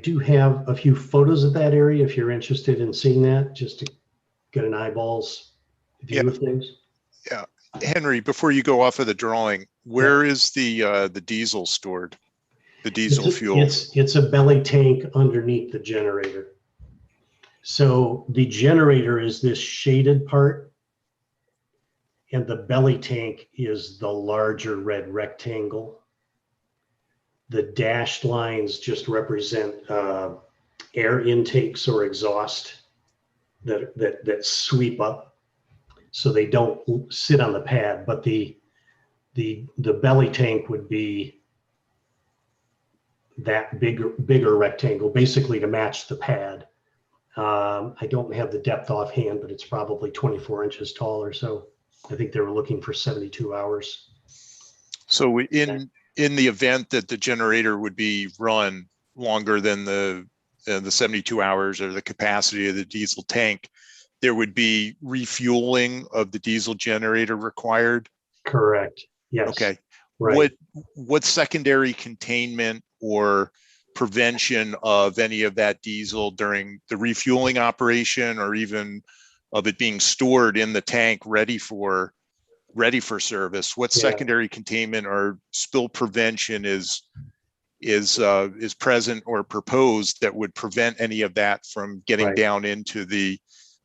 Speaker 8: do have a few photos of that area if you're interested in seeing that, just to get an eyeballs view of things.
Speaker 4: Yeah, Henry, before you go off of the drawing, where is the diesel stored? The diesel fuel?
Speaker 8: It's a belly tank underneath the generator. So the generator is this shaded part, and the belly tank is the larger red rectangle. The dashed lines just represent air intakes or exhaust that sweep up, so they don't sit on the pad. But the belly tank would be that bigger rectangle, basically to match the pad. I don't have the depth offhand, but it's probably 24 inches tall or so. I think they were looking for 72 hours.
Speaker 4: So in the event that the generator would be run longer than the 72 hours or the capacity of the diesel tank, there would be refueling of the diesel generator required?
Speaker 8: Correct. Yes.
Speaker 4: Okay.
Speaker 8: Right.
Speaker 4: What secondary containment or prevention of any of that diesel during the refueling operation, or even of it being stored in the tank ready for service? What secondary containment or spill prevention is present or proposed that would prevent any of that from getting down into the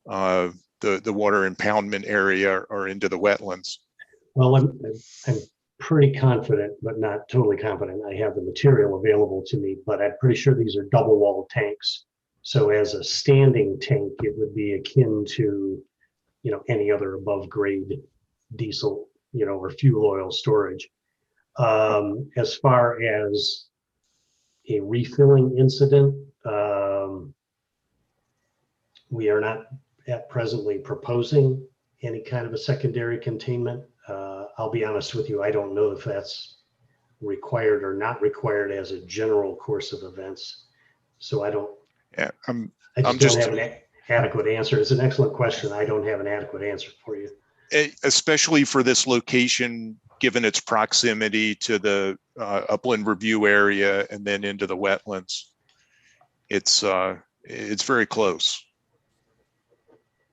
Speaker 4: water impoundment area or into the wetlands?
Speaker 8: Well, I'm pretty confident, but not totally confident, I have the material available to me, but I'm pretty sure these are double walled tanks. So as a standing tank, it would be akin to, any other above grade diesel, or fuel oil storage. As far as a refilling incident. We are not at presently proposing any kind of a secondary containment. I'll be honest with you, I don't know if that's required or not required as a general course of events. So I don't,
Speaker 4: Yeah,
Speaker 8: I just don't have an adequate answer. It's an excellent question. I don't have an adequate answer for you.
Speaker 4: Especially for this location, given its proximity to the upland review area and then into the wetlands. It's very close.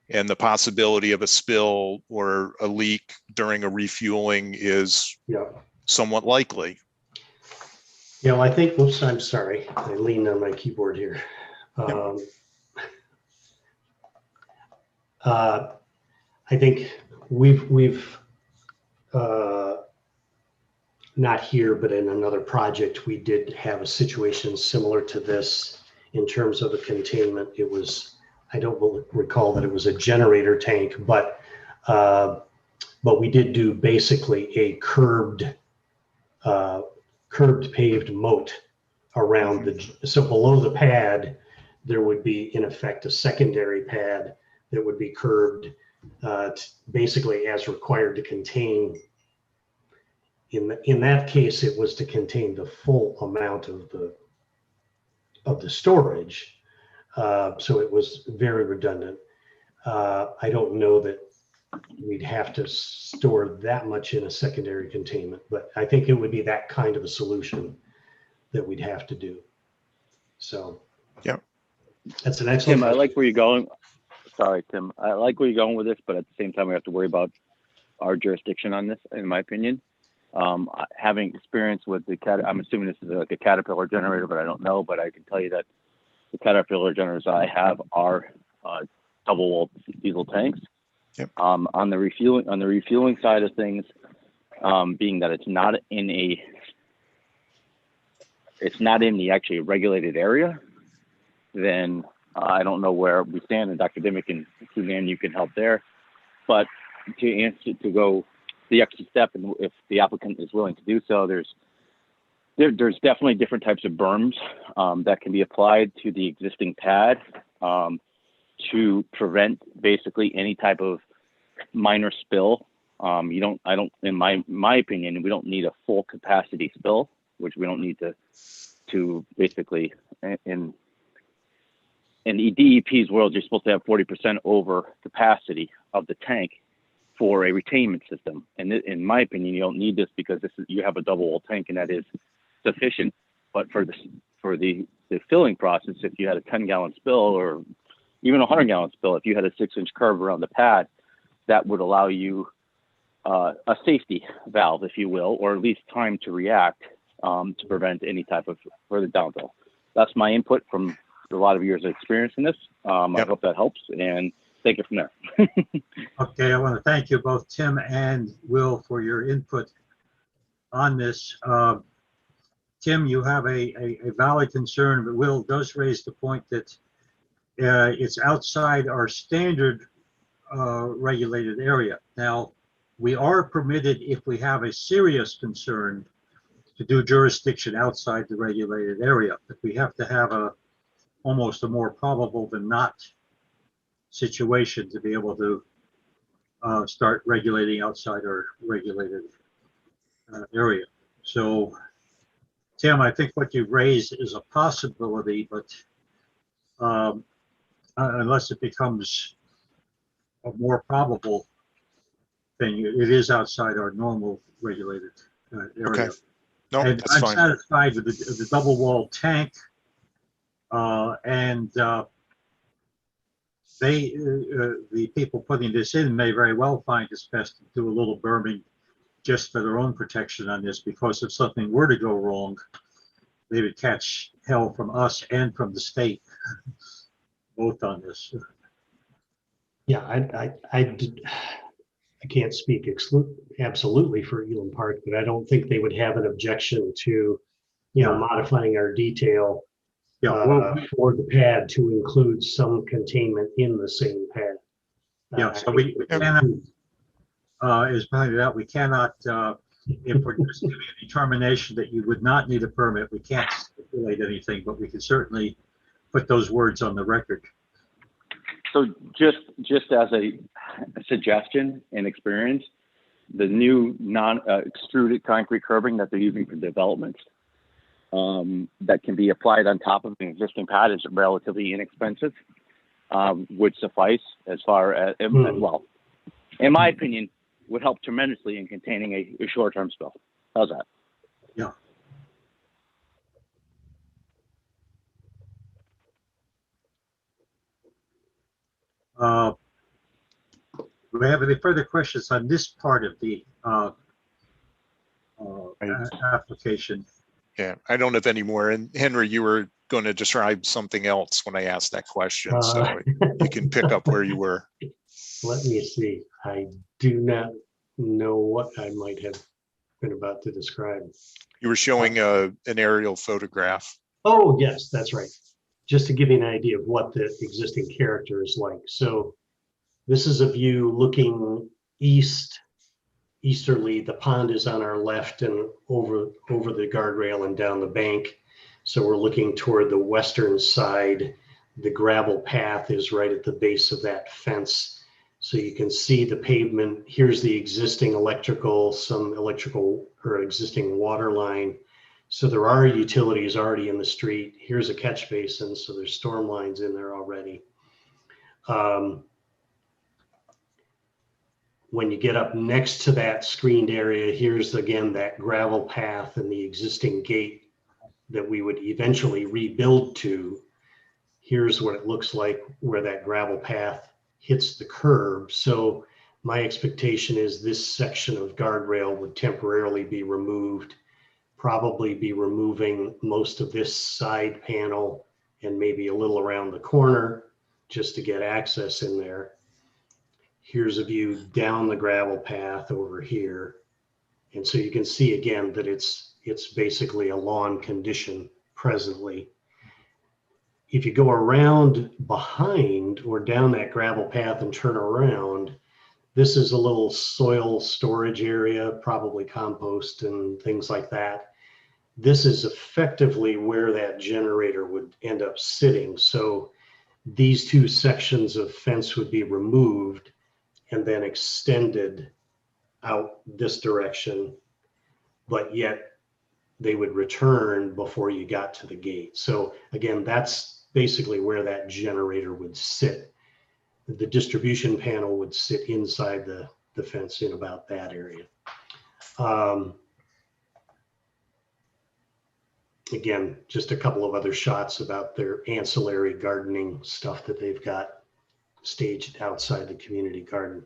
Speaker 4: And the possibility of a spill or a leak during a refueling is somewhat likely.
Speaker 8: You know, I think, oops, I'm sorry. I leaned on my keyboard here. I think we've not here, but in another project, we did have a situation similar to this in terms of a containment. It was, I don't recall that it was a generator tank, but we did do basically a curbed paved moat around the, so below the pad, there would be in effect a secondary pad that would be curbed basically as required to contain. In that case, it was to contain the full amount of the storage. So it was very redundant. I don't know that we'd have to store that much in a secondary containment, but I think it would be that kind of a solution that we'd have to do. So,
Speaker 4: yeah,
Speaker 8: that's an excellent
Speaker 5: Tim,
Speaker 8: question.
Speaker 5: I like where you're going. Sorry, Tim. I like where you're going with this, but at the same time, we have to worry about our jurisdiction on this, in my opinion. Having experience with the I'm assuming this is like a Caterpillar generator, but I don't know. But I can tell you that the Caterpillar generators I have are double-wall diesel tanks.
Speaker 4: Yep.
Speaker 5: On the refueling side of things, being that it's not in the actually regulated area, then I don't know where we stand. And Dr. Dimmick and Suzanne, you can help there. But to go the extra step, and if the applicant is willing to do so, there's definitely different types of berms that can be applied to the existing pad to prevent basically any type of minor spill. In my opinion, we don't need a full capacity spill, which we don't need to basically in the DEP's world, you're supposed to have 40% over capacity of the tank for a retainment system. And in my opinion, you don't need this because you have a double wall tank and that is sufficient. But for the filling process, if you had a 10-gallon spill or even a 100-gallon spill, if you had a 6-inch curve around the pad, that would allow you a safety valve, if you will, or at least time to react to prevent any type of further downfall. That's my input from a lot of years of experience in this. I hope that helps, and take it from there.
Speaker 1: Okay, I want to thank you both, Tim and Will, for your input on this. Tim, you have a valid concern, but Will does raise the point that it's outside our standard regulated area. Now, we are permitted, if we have a serious concern, to do jurisdiction outside the regulated area, but we have to have almost a more probable than not situation to be able to start regulating outside our regulated area. So, Tim, I think what you've raised is a possibility, but unless it becomes a more probable thing, it is outside our normal regulated area.
Speaker 4: Okay. No,
Speaker 1: and
Speaker 4: that's
Speaker 1: I'm
Speaker 4: fine.
Speaker 1: satisfied with the double wall tank, and the people putting this in may very well find it's best to do a little berming just for their own protection on this, because if something were to go wrong, they would catch hell from us and from the state, both on this.
Speaker 8: Yeah, I can't speak absolutely for Elam Park, but I don't think they would have an objection to, modifying our detail for the pad to include some containment in the same pad.
Speaker 1: Yeah, so we cannot, as pointed out, we cannot, if we're just giving a determination that you would not need a permit, we can't stipulate anything, but we can certainly put those words on the record.
Speaker 5: So just as a suggestion and experience, the new extruded concrete curbing that they're using for developments that can be applied on top of an existing pad is relatively inexpensive, would suffice as far as, well, in my opinion, would help tremendously in containing a short-term spill. How's that?
Speaker 1: Yeah. Do we have any further questions on this part of the application?
Speaker 4: Yeah, I don't have any more. And Henry, you were going to describe something else when I asked that question, so you can pick up where you were.
Speaker 8: Let me see. I do not know what I might have been about to describe.
Speaker 4: You were showing an aerial photograph.
Speaker 8: Oh, yes, that's right. Just to give you an idea of what the existing character is like. So this is a view looking easterly. The pond is on our left and over the guardrail and down the bank. So we're looking toward the western side. The gravel path is right at the base of that fence. So you can see the pavement. Here's the existing some electrical or existing water line. So there are utilities already in the street. Here's a catch basin. So there's storm lines in there already. When you get up next to that screened area, here's again that gravel path and the existing gate that we would eventually rebuild to. Here's what it looks like where that gravel path hits the curb. So my expectation is this section of guardrail would temporarily be removed, probably be removing most of this side panel and maybe a little around the corner just to get access in there. Here's a view down the gravel path over here. And so you can see again that it's basically a lawn condition presently. If you go around behind or down that gravel path and turn around, this is a little soil storage area, probably compost and things like that. This is effectively where that generator would end up sitting. So these two sections of fence would be removed and then extended out this direction, but yet they would return before you got to the gate. So again, that's basically where that generator would sit. The distribution panel would sit inside the fence in about that area. Again, just a couple of other shots about their ancillary gardening stuff that they've got staged outside the community garden.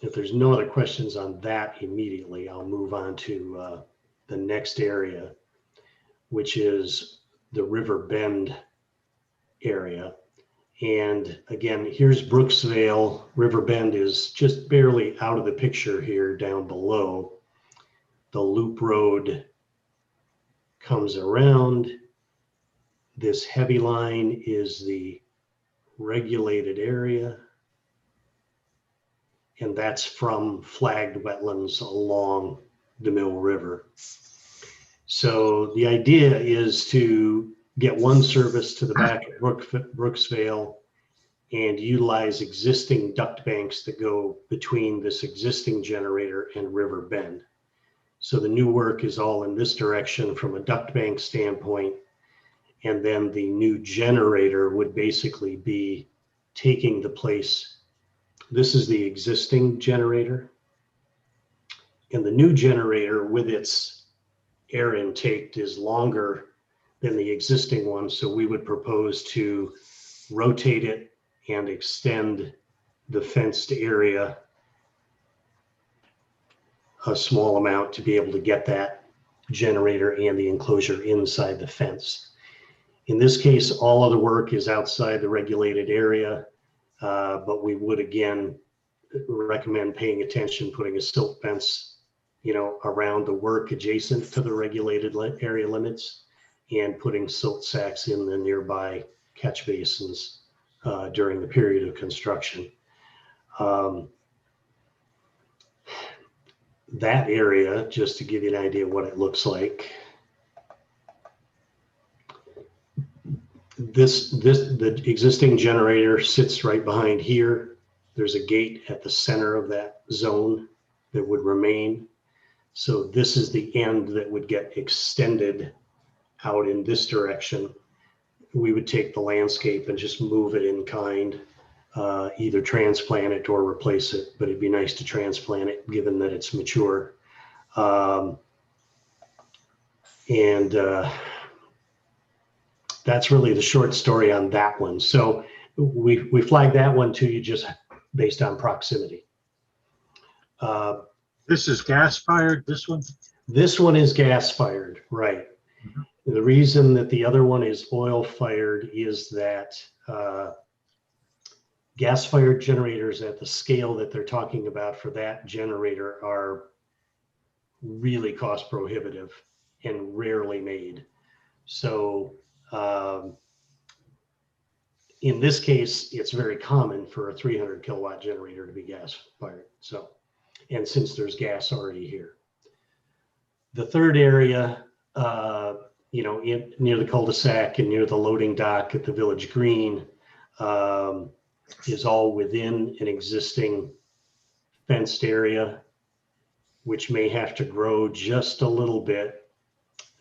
Speaker 8: If there's no other questions on that immediately, I'll move on to the next area, which is the River Bend area. And again, here's Brooksvale. River Bend is just barely out of the picture here down below. The loop road comes around. This heavy line is the regulated area. And that's from flagged wetlands along the Mill River. So the idea is to get one service to the back of Brooksvale and utilize existing duct banks that go between this existing generator and River Bend. So the new work is all in this direction from a duct bank standpoint. And then the new generator would basically be taking the place. This is the existing generator. And the new generator with its air intake is longer than the existing one. So we would propose to rotate it and extend the fenced area a small amount to be able to get that generator and the enclosure inside the fence. In this case, all of the work is outside the regulated area, but we would again recommend paying attention, putting a silt fence, around the work adjacent to the regulated area limits and putting silt sacks in the nearby catch basins during the period of construction. that area, just to give you an idea of what it looks like. The existing generator sits right behind here. There's a gate at the center of that zone that would remain. So this is the end that would get extended out in this direction. We would take the landscape and just move it in kind, either transplant it or replace it, but it'd be nice to transplant it given that it's mature. That's really the short story on that one. So we flagged that one to you just based on proximity.
Speaker 1: This is gas fired, this one?
Speaker 8: This one is gas fired, right. Mm-hmm. The reason that the other one is oil fired is that gas fired generators at the scale that they're talking about for that generator are really cost prohibitive and rarely made. So in this case, it's very common for a 300 kilowatt generator to be gas fired. So, and since there's gas already here. The third area, near the cul-de-sac and near the loading dock at the Village Green, is all within an existing fenced area, which may have to grow just a little bit.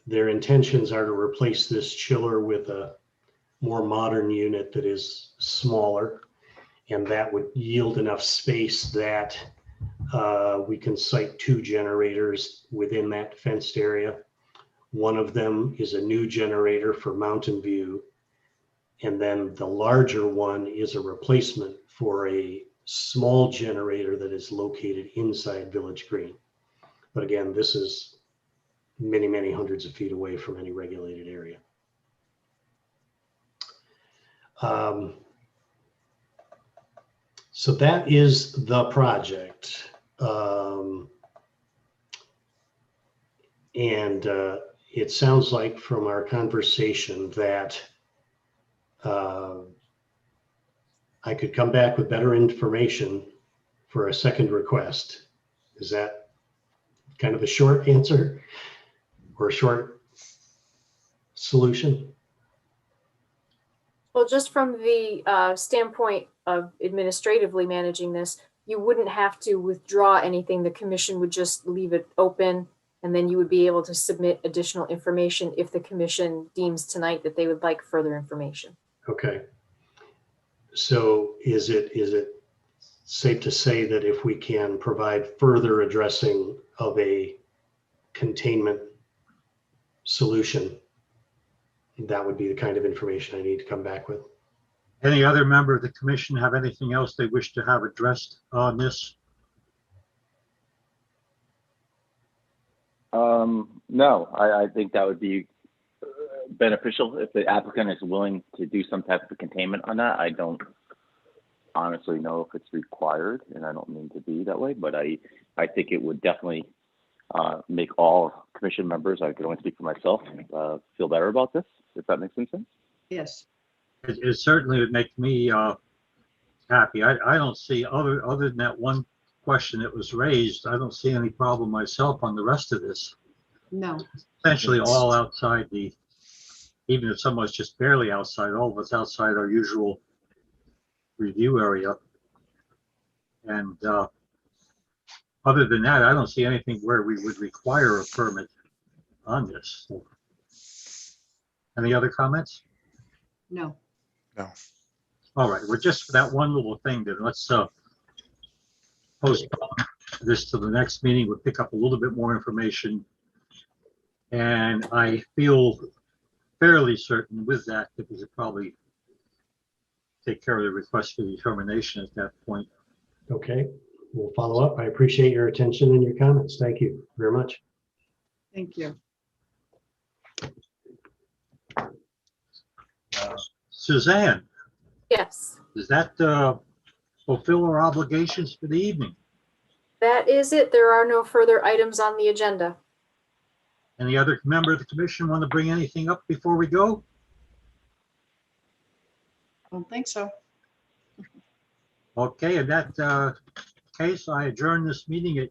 Speaker 8: Their intentions are to replace this chiller with a more modern unit that is smaller, and that would yield enough space that we can site 2 generators within that fenced area. One of them is a new generator for Mountain View, and then the larger one is a replacement for a small generator that is located inside Village Green. But again, this is many, many hundreds of feet away from any regulated area. So that is the project. It sounds like from our conversation that I could come back with better information for a second request. Is that kind of a short answer or a short solution?
Speaker 2: Well, just from the standpoint of administratively managing this, you wouldn't have to withdraw anything. The commission would just leave it open, and then you would be able to submit additional information if the commission deems tonight that they would like further information.
Speaker 8: Okay. So is it safe to say that if we can provide further addressing of a containment solution, that would be the kind of information I need to come back with?
Speaker 1: Any other member of the commission have anything else they wish to have addressed on this?
Speaker 5: No, I think that would be beneficial if the applicant is willing to do some type of containment on that. I don't honestly know if it's required, and I don't mean to be that way, but I think it would definitely make all commission members, I can only speak for myself, feel better about this, if that makes any sense.
Speaker 3: Yes.
Speaker 1: It certainly would make me happy. I don't see, other than that one question that was raised, I don't see any problem myself on the rest of this.
Speaker 3: No.
Speaker 1: Essentially all outside the, even if someone's just barely outside, all of us outside our usual review area. And other than that, I don't see anything where we would require a permit on this. Any other comments?
Speaker 3: No.
Speaker 4: No.
Speaker 1: All right, we're just for that one little thing, then let's postpone this to the next meeting. We'll pick up a little bit more information. And I feel fairly certain with that we should probably take care of the request for determination at that point.
Speaker 8: Okay, we'll follow up. I appreciate your attention and your comments. Thank you very much.
Speaker 3: Thank you.
Speaker 1: Suzanne,
Speaker 2: Yes,
Speaker 1: does that fulfill our obligations for the evening?
Speaker 2: that is it. There are no further items on the agenda.
Speaker 1: Any other member of the commission want to bring anything up before we go?
Speaker 3: I don't think so.
Speaker 1: Okay, in that case, I adjourn this meeting at